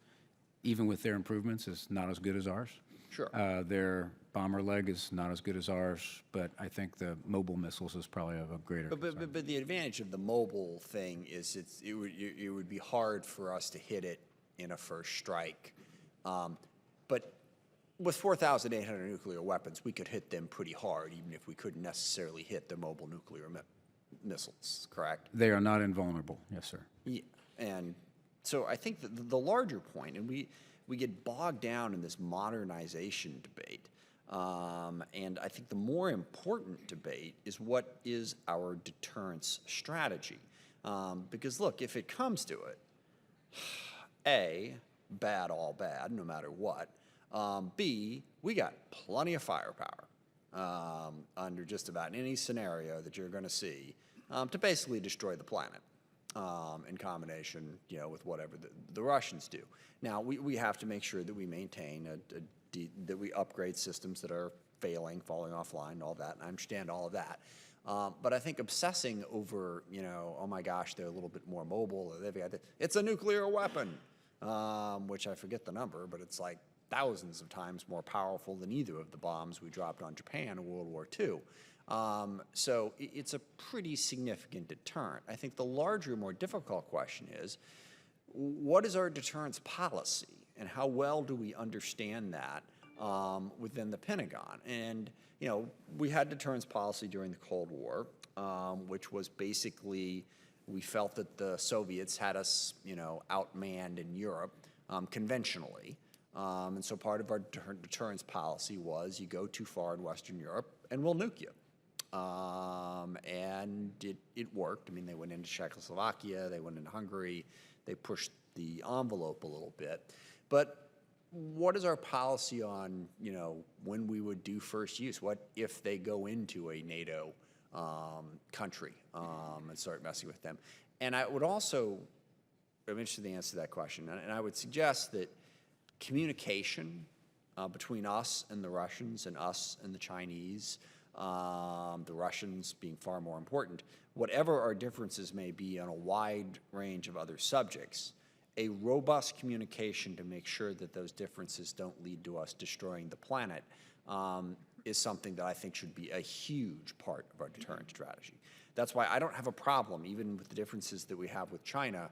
even with their improvements, is not as good as ours.
Sure.
Their bomber leg is not as good as ours, but I think the mobile missiles is probably of a greater concern.
But the advantage of the mobile thing is it would be hard for us to hit it in a first strike. But with 4,800 nuclear weapons, we could hit them pretty hard, even if we couldn't necessarily hit the mobile nuclear missiles, correct?
They are not invulnerable, yes, sir.
Yeah. And so I think that the larger point, and we get bogged down in this modernization debate, and I think the more important debate is what is our deterrence strategy. Because look, if it comes to it, A, bad, all bad, no matter what. B, we got plenty of firepower under just about any scenario that you're going to see to basically destroy the planet in combination, with whatever the Russians do. Now, we have to make sure that we maintain that we upgrade systems that are failing, falling offline, all that. And I understand all of that. But I think obsessing over, oh my gosh, they're a little bit more mobile. It's a nuclear weapon, which I forget the number, but it's like thousands of times more powerful than either of the bombs we dropped on Japan in World War II. So it's a pretty significant deterrent. I think the larger, more difficult question is, what is our deterrence policy, and how well do we understand that within the Pentagon? And, we had deterrence policy during the Cold War, which was basically, we felt that the Soviets had us, outmanned in Europe conventionally. And so part of our deterrence policy was you go too far in Western Europe and we'll nuke you. And it worked. I mean, they went into Czechoslovakia, they went into Hungary, they pushed the envelope a little bit. But what is our policy on, when we would do first use? What if they go into a NATO country and start messing with them? And I would also, I'm interested in the answer to that question, and I would suggest that communication between us and the Russians and us and the Chinese, the Russians being far more important, whatever our differences may be on a wide range of other subjects, a robust communication to make sure that those differences don't lead to us destroying the planet is something that I think should be a huge part of our deterrent strategy. That's why I don't have a problem, even with the differences that we have with China,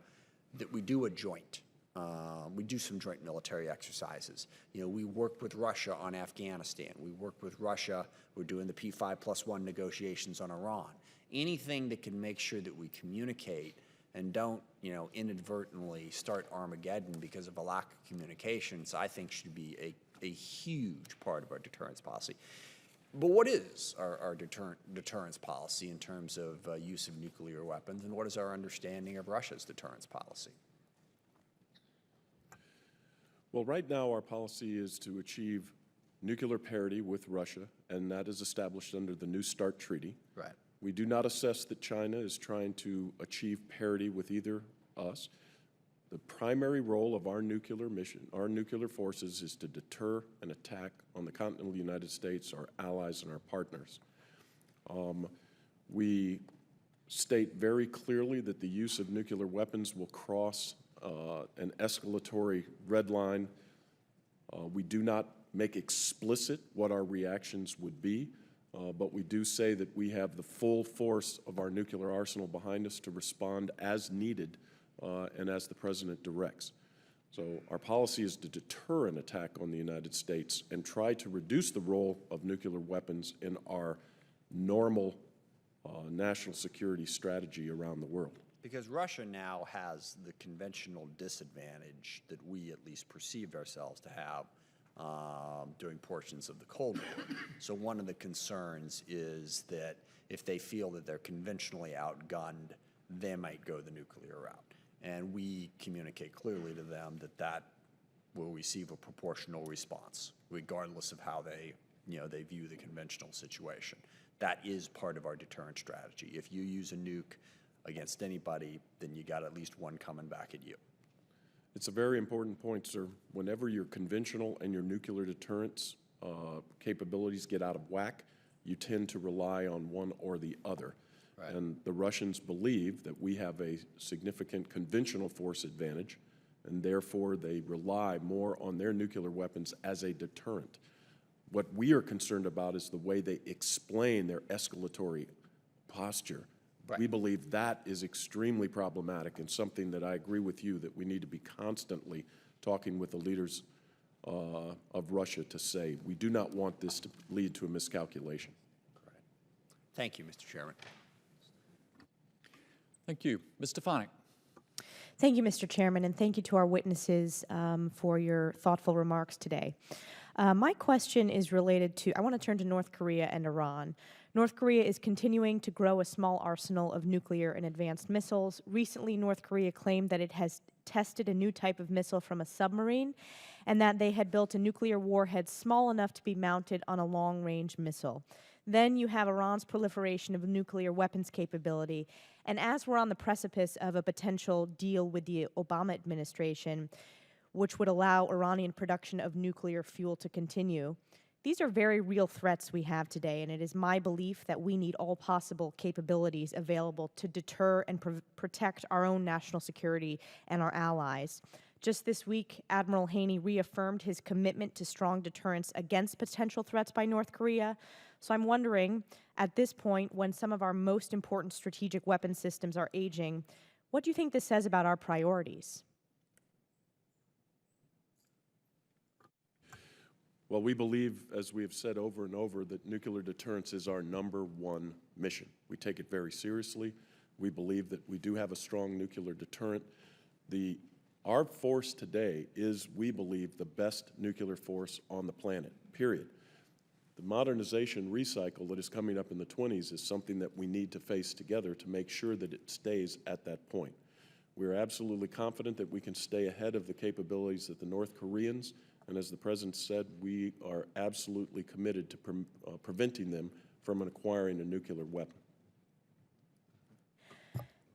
that we do a joint. We do some joint military exercises. You know, we worked with Russia on Afghanistan. We worked with Russia. We're doing the P5+1 negotiations on Iran. Anything that can make sure that we communicate and don't, you know, inadvertently start Armageddon because of a lack of communications, I think should be a huge part of our deterrence policy. But what is our deterrence policy in terms of use of nuclear weapons, and what is our understanding of Russia's deterrence policy?
Well, right now our policy is to achieve nuclear parity with Russia, and that is established under the New START Treaty.
Right.
We do not assess that China is trying to achieve parity with either us. The primary role of our nuclear mission, our nuclear forces, is to deter an attack on the continental United States, our allies, and our partners. We state very clearly that the use of nuclear weapons will cross an escalatory red line. We do not make explicit what our reactions would be, but we do say that we have the full force of our nuclear arsenal behind us to respond as needed and as the President directs. So our policy is to deter an attack on the United States and try to reduce the role of nuclear weapons in our normal national security strategy around the world.
Because Russia now has the conventional disadvantage that we at least perceived ourselves to have during portions of the Cold War. So one of the concerns is that if they feel that they're conventionally outgunned, they might go the nuclear route. And we communicate clearly to them that that will receive a proportional response, regardless of how they view the conventional situation. That is part of our deterrent strategy. If you use a nuke against anybody, then you got at least one coming back at you.
It's a very important point, sir. Whenever your conventional and your nuclear deterrence capabilities get out of whack, you tend to rely on one or the other. Right. And the Russians believe that we have a significant conventional force advantage, and therefore they rely more on their nuclear weapons as a deterrent. What we are concerned about is the way they explain their escalatory posture. Right. We believe that is extremely problematic and something that I agree with you that we need to be constantly talking with the leaders of Russia to say, we do not want this to lead to a miscalculation.
Right. Thank you, Mr. Chairman.
Thank you. Ms. Stefanik.
Thank you, Mr. Chairman, and thank you to our witnesses for your thoughtful remarks today. My question is related to, I want to turn to North Korea and Iran. North Korea is continuing to grow a small arsenal of nuclear and advanced missiles. Recently, North Korea claimed that it has tested a new type of missile from a submarine and that they had built a nuclear warhead small enough to be mounted on a long-range missile. Then you have Iran's proliferation of nuclear weapons capability. And as we're on the precipice of a potential deal with the Obama administration, which would allow Iranian production of nuclear fuel to continue, these are very real threats we have today, and it is my belief that we need all possible capabilities available to deter and protect our own national security and our allies. Just this week, Admiral Haney reaffirmed his commitment to strong deterrence against potential threats by North Korea. So I'm wondering, at this point, when some of our most important strategic weapon systems are aging, what do you think this says about our priorities?
Well, we believe, as we have said over and over, that nuclear deterrence is our #1 mission. We take it very seriously. We believe that we do have a strong nuclear deterrent. Our force today is, we believe, the best nuclear force on the planet, period. The modernization recycle that is coming up in the 20s is something that we need to face together to make sure that it stays at that point. We're absolutely confident that we can stay ahead of the capabilities that the North Koreans, and as the President said, we are absolutely committed to preventing them from acquiring a nuclear weapon.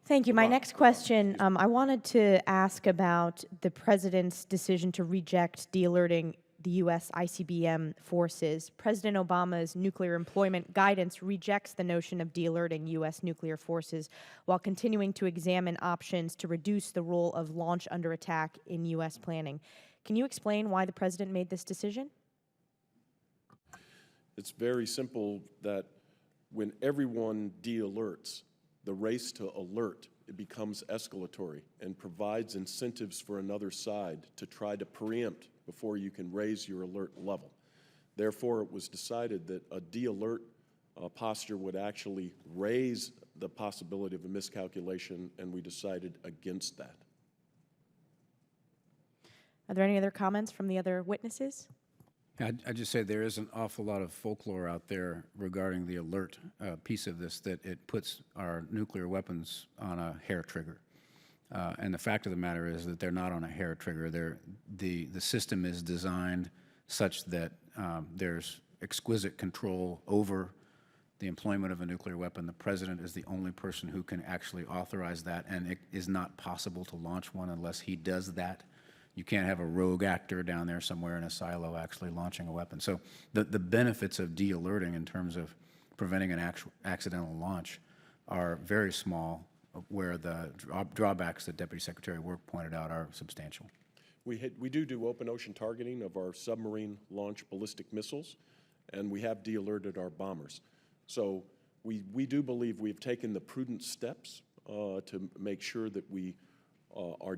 Thank you. My next question, I wanted to ask about the President's decision to reject de-alerting the U.S. ICBM forces. President Obama's nuclear employment guidance rejects the notion of de-alerting U.S. nuclear forces while continuing to examine options to reduce the role of launch under attack in U.S. planning. Can you explain why the President made this decision?
It's very simple that when everyone de-alerts, the race to alert, it becomes escalatory and provides incentives for another side to try to preempt before you can raise your alert level. Therefore, it was decided that a de-alert posture would actually raise the possibility of a miscalculation, and we decided against that.
Are there any other comments from the other witnesses?
I'd just say there is an awful lot of folklore out there regarding the alert piece of this, that it puts our nuclear weapons on a hair trigger. And the fact of the matter is that they're not on a hair trigger. The system is designed such that there's exquisite control over the employment of a nuclear weapon. The president is the only person who can actually authorize that, and it is not possible to launch one unless he does that. You can't have a rogue actor down there somewhere in a silo actually launching a weapon. So the benefits of de-alerting in terms of preventing an accidental launch are very small, where the drawbacks that Deputy Secretary Work pointed out are substantial.
We do open ocean targeting of our submarine launch ballistic missiles, and we have de-alerted our bombers. So we do believe we've taken the prudent steps to make sure that we're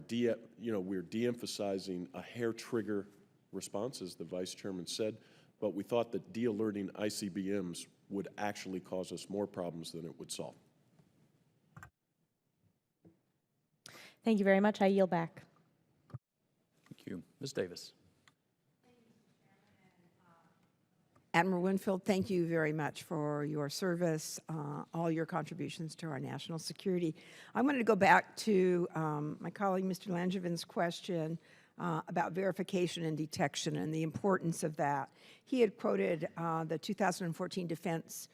de-emphasizing a hair trigger response, as the Vice Chairman said, but we thought that de-alerting ICBMs would actually cause us more problems than it would solve.
Thank you very much. I yield back.
Thank you. Ms. Davis.
Admiral Winfield, thank you very much for your service, all your contributions to our national security. I wanted to go back to my colleague, Mr. Langevin's question about verification and detection and the importance of that. He had quoted the 2014 Defense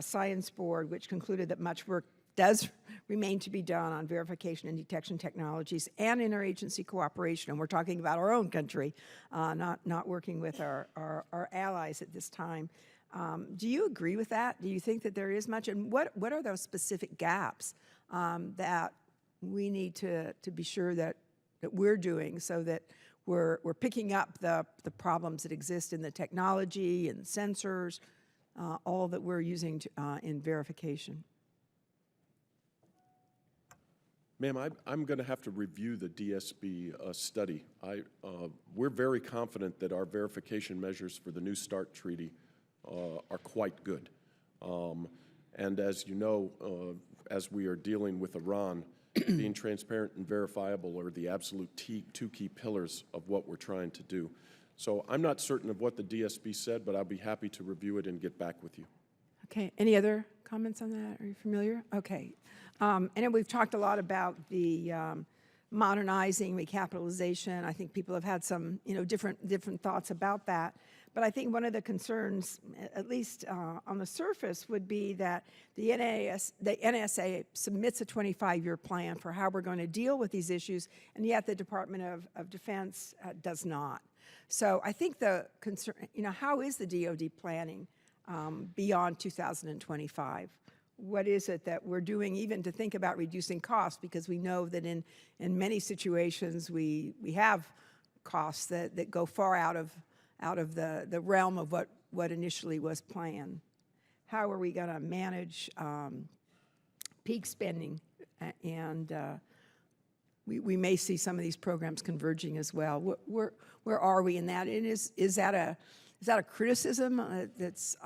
Science Board, which concluded that much work does remain to be done on verification and detection technologies and interagency cooperation. And we're talking about our own country, not working with our allies at this time. Do you agree with that? Do you think that there is much? And what are those specific gaps that we need to be sure that we're doing so that we're picking up the problems that exist in the technology and sensors, all that we're using in verification?
Ma'am, I'm going to have to review the DSB study. We're very confident that our verification measures for the New START treaty are quite good. And as you know, as we are dealing with Iran, being transparent and verifiable are the absolute two key pillars of what we're trying to do. So I'm not certain of what the DSB said, but I'll be happy to review it and get back with you.
Okay, any other comments on that? Are you familiar? Okay. And then we've talked a lot about the modernizing, recapitalization. I think people have had some, different thoughts about that. But I think one of the concerns, at least on the surface, would be that the NSA submits a 25-year plan for how we're going to deal with these issues, and yet the Department of Defense does not. So I think the concern, how is the DoD planning beyond 2025? What is it that we're doing even to think about reducing costs? Because we know that in many situations we have costs that go far out of the realm of what initially was planned. How are we going to manage peak spending? And we may see some of these programs converging as well. Where are we in that? And is that a criticism that's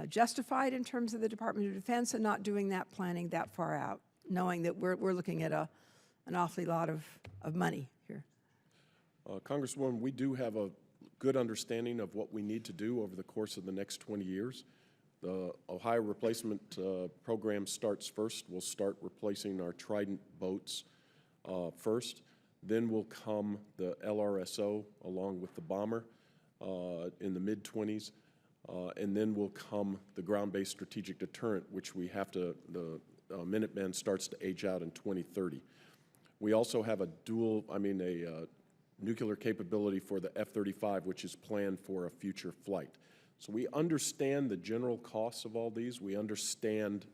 justified in terms of the Department of Defense and not doing that planning that far out, knowing that we're looking at an awfully lot of money here?
Congresswoman, we do have a good understanding of what we need to do over the course of the next 20 years. The Ohio replacement program starts first. We'll start replacing our Trident boats first. Then will come the LRSO along with the bomber in the mid-20s. And then will come the ground-based strategic deterrent, which we have to, the Minuteman starts to age out in 2030. We also have a nuclear capability for the F-35, which is planned for a future flight. So we understand the general costs of all these. We understand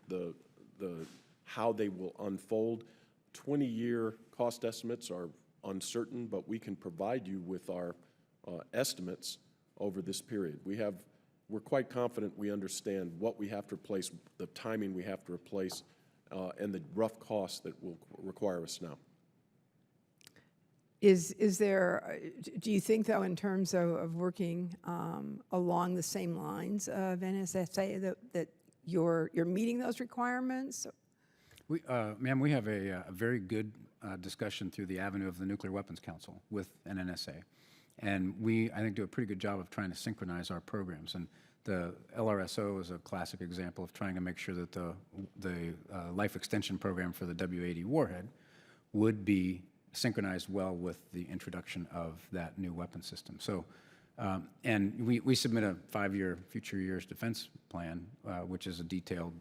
how they will unfold. 20-year cost estimates are uncertain, but we can provide you with our estimates over this period. We have we're quite confident we understand what we have to replace, the timing we have to replace, and the rough costs that will require us now.
Is there, do you think, though, in terms of working along the same lines of NSSA, that you're meeting those requirements?
Ma'am, we have a very good discussion through the avenue of the Nuclear Weapons Council with NNSA. And we, I think, do a pretty good job of trying to synchronize our programs. And the LRSO is a classic example of trying to make sure that the life extension program for the W-80 warhead would be synchronized well with the introduction of that new weapon system. So, and we submit a 5-year future years defense plan, which is a detailed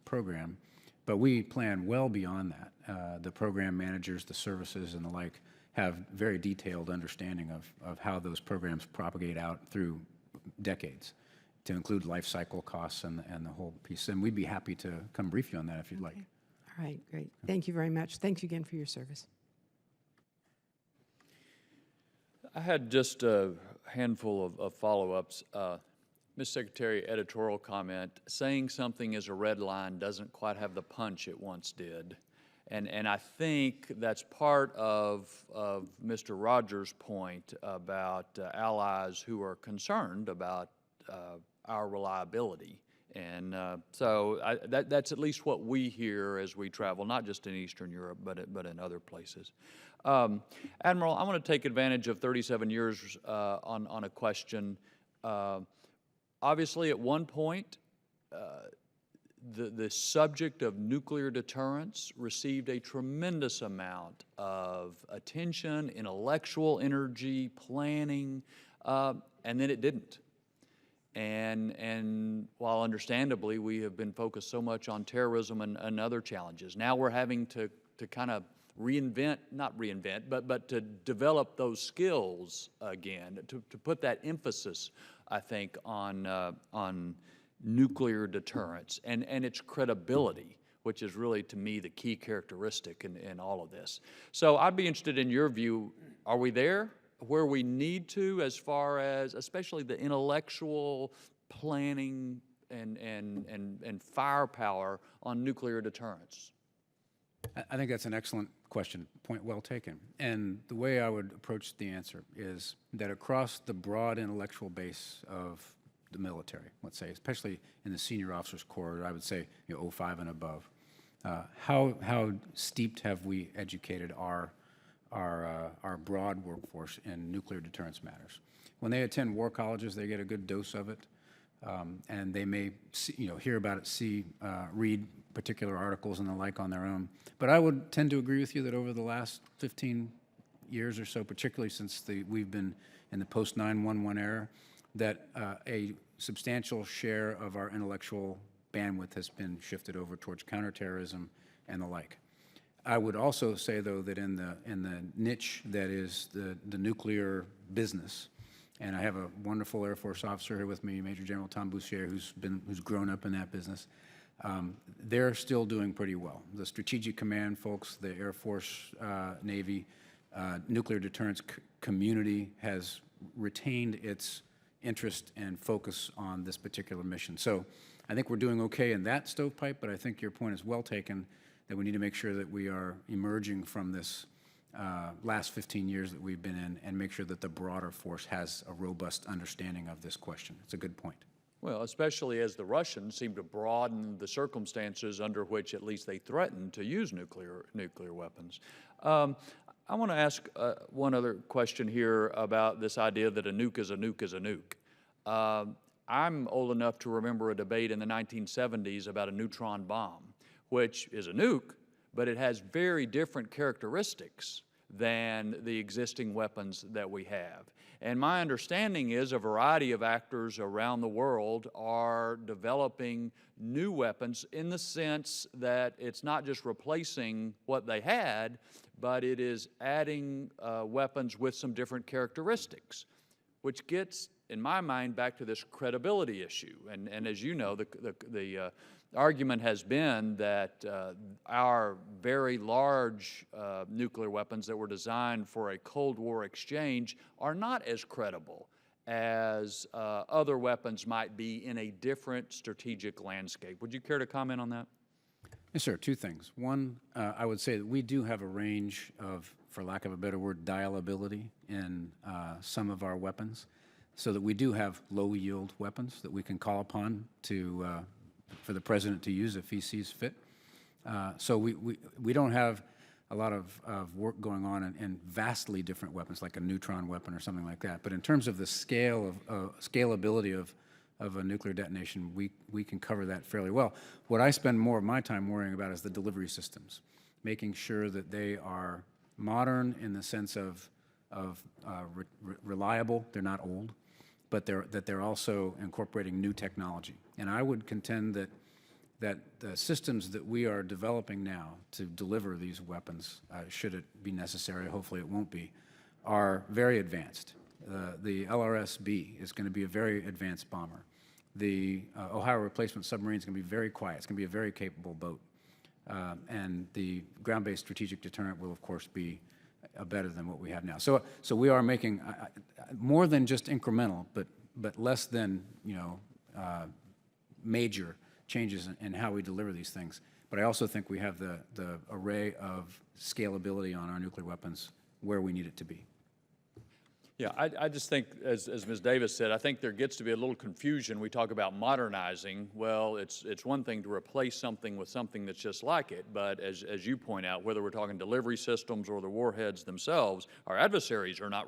program, but we plan well beyond that. The program managers, the services, and the like have very detailed understanding of how those programs propagate out through decades, to include life cycle costs and the whole piece. And we'd be happy to come brief you on that if you'd like.
All right, great. Thank you very much. Thanks again for your service.
I had just a handful of follow-ups. Ms. Secretary, editorial comment, saying something is a red line doesn't quite have the punch it once did. And I think that's part of Mr. Rogers' point about allies who are concerned about our reliability. And so that's at least what we hear as we travel, not just in Eastern Europe, but in other places. Admiral, I want to take advantage of 37 years on a question. Obviously, at one point, the subject of nuclear deterrence received a tremendous amount of attention, intellectual energy, planning, and then it didn't. And while understandably we have been focused so much on terrorism and other challenges, now we're having to kind of not reinvent, but to develop those skills again, to put that emphasis, I think, on nuclear deterrence and its credibility, which is really, to me, the key characteristic in all of this. So I'd be interested in your view. Are we there where we need to, as far as especially the intellectual planning and firepower on nuclear deterrence?
I think that's an excellent question, point well taken. And the way I would approach the answer is that across the broad intellectual base of the military, let's say, especially in the senior officers corps, I would say 05 and above, how steeped have we educated our broad workforce in nuclear deterrence matters? When they attend war colleges, they get a good dose of it, and they may hear about it, read particular articles and the like on their own. But I would tend to agree with you that over the last 15 years or so, particularly since we've been in the post-9/11 era, that a substantial share of our intellectual bandwidth has been shifted over towards counterterrorism and the like. I would also say, though, that in the niche that is the nuclear business, and I have a wonderful Air Force officer here with me, Major General Tom Boussier, who's grown up in that business. They're still doing pretty well. The Strategic Command folks, the Air Force, Navy, nuclear deterrence community has retained its interest and focus on this particular mission. So I think we're doing okay in that stovepipe, but I think your point is well taken, that we need to make sure that we are emerging from this last 15 years that we've been in and make sure that the broader force has a robust understanding of this question. It's a good point.
Well, especially as the Russians seem to broaden the circumstances under which at least they threaten to use nuclear weapons. I want to ask one other question here about this idea that a nuke is a nuke is a nuke. I'm old enough to remember a debate in the 1970s about a neutron bomb, which is a nuke, but it has very different characteristics than the existing weapons that we have. And my understanding is a variety of actors around the world are developing new weapons in the sense that it's not just replacing what they had, but it is adding weapons with some different characteristics, which gets, in my mind, back to this credibility issue. And as you know, the argument has been that our very large nuclear weapons that were designed for a Cold War exchange are not as credible as other weapons might be in a different strategic landscape. Would you care to comment on that?
Yes, sir. Two things. One, I would say that we do have a range of, for lack of a better word, dialability in some of our weapons, so that we do have low-yield weapons that we can call upon to, for the President to use if he sees fit. So we don't have a lot of work going on in vastly different weapons, like a neutron weapon or something like that. But in terms of the scale of scalability of a nuclear detonation, we can cover that fairly well. What I spend more of my time worrying about is the delivery systems, making sure that they are modern in the sense of reliable. They're not old, but that they're also incorporating new technology. And I would contend that the systems that we are developing now to deliver these weapons, should it be necessary, hopefully it won't be, are very advanced. The LRS-B is going to be a very advanced bomber. The Ohio replacement submarine is going to be very quiet. It's going to be a very capable boat. And the ground-based strategic deterrent will, of course, be better than what we have now. So we are making more than just incremental, but less than, major changes in how we deliver these things. But I also think we have the array of scalability on our nuclear weapons where we need it to be.
Yeah, I just think, as Ms. Davis said, I think there gets to be a little confusion. We talk about modernizing. Well, it's one thing to replace something with something that's just like it, but as you point out, whether we're talking delivery systems or the warheads themselves, our adversaries are not,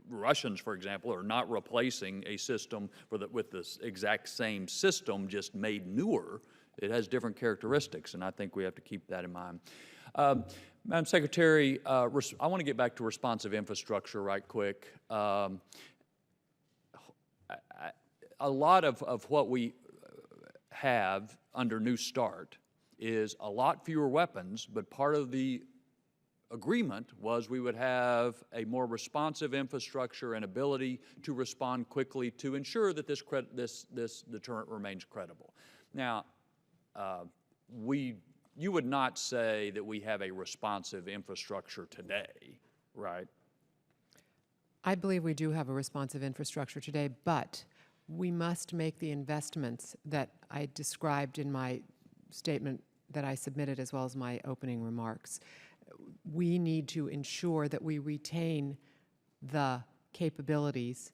Russians, for example, are not replacing a system with this exact same system, just made newer. It has different characteristics, and I think we have to keep that in mind. Madam Secretary, I want to get back to responsive infrastructure right quick. A lot of what we have under New START is a lot fewer weapons, but part of the agreement was we would have a more responsive infrastructure and ability to respond quickly to ensure that this deterrent remains credible. Now, you would not say that we have a responsive infrastructure today, right?
I believe we do have a responsive infrastructure today, but we must make the investments that I described in my statement that I submitted, as well as my opening remarks. We need to ensure that we retain the capabilities.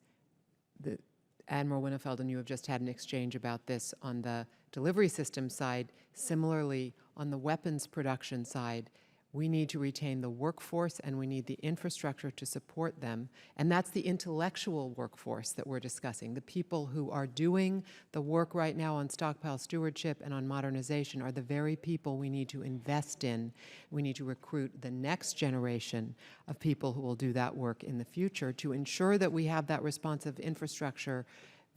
Admiral Winnefeld and you have just had an exchange about this on the delivery system side. Similarly, on the weapons production side, we need to retain the workforce and we need the infrastructure to support them. And that's the intellectual workforce that we're discussing. The people who are doing the work right now on stockpile stewardship and on modernization are the very people we need to invest in. We need to recruit the next generation of people who will do that work in the future to ensure that we have that responsive infrastructure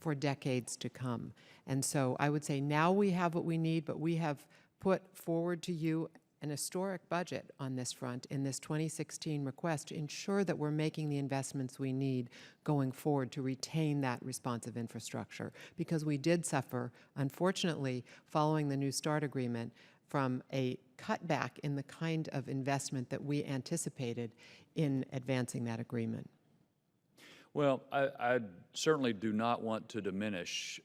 for decades to come. And so I would say now we have what we need, but we have put forward to you an historic budget on this front in this 2016 request to ensure that we're making the investments we need going forward to retain that responsive infrastructure. Because we did suffer, unfortunately, following the New START agreement, from a cutback in the kind of investment that we anticipated in advancing that agreement.
Well, I certainly do not want to diminish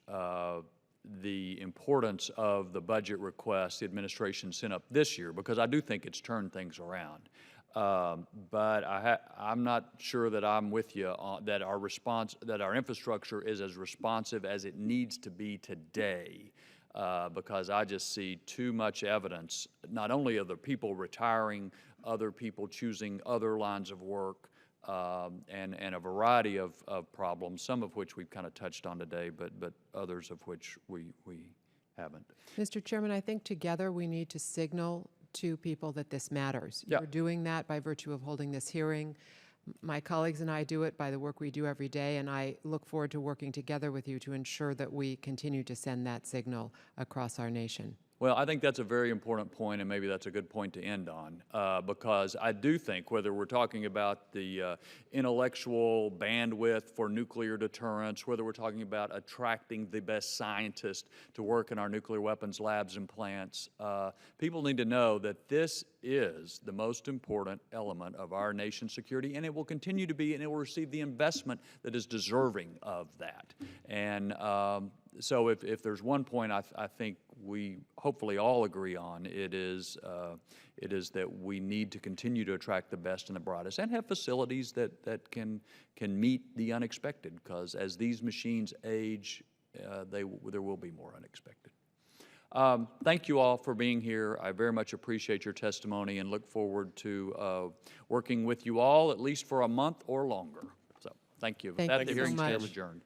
the importance of the budget request the administration sent up this year, because I do think it's turned things around. But I'm not sure that I'm with you on that our infrastructure is as responsive as it needs to be today, because I just see too much evidence, not only of the people retiring, other people choosing other lines of work, and a variety of problems, some of which we've kind of touched on today, but others of which we haven't.
Mr. Chairman, I think together we need to signal to people that this matters.
Yep.
You're doing that by virtue of holding this hearing. My colleagues and I do it by the work we do every day, and I look forward to working together with you to ensure that we continue to send that signal across our nation.
Well, I think that's a very important point, and maybe that's a good point to end on, because I do think whether we're talking about the intellectual bandwidth for nuclear deterrence, whether we're talking about attracting the best scientists to work in our nuclear weapons labs and plants, people need to know that this is the most important element of our nation's security, and it will continue to be, and it will receive the investment that is deserving of that. And so if there's one point I think we hopefully all agree on, it is that we need to continue to attract the best and the brightest and have facilities that can meet the unexpected, because as these machines age, there will be more unexpected. Thank you all for being here. I very much appreciate your testimony and look forward to working with you all at least for a month or longer. So thank you.
Thank
With that,
you
the
so
hearing
much.
stands adjourned.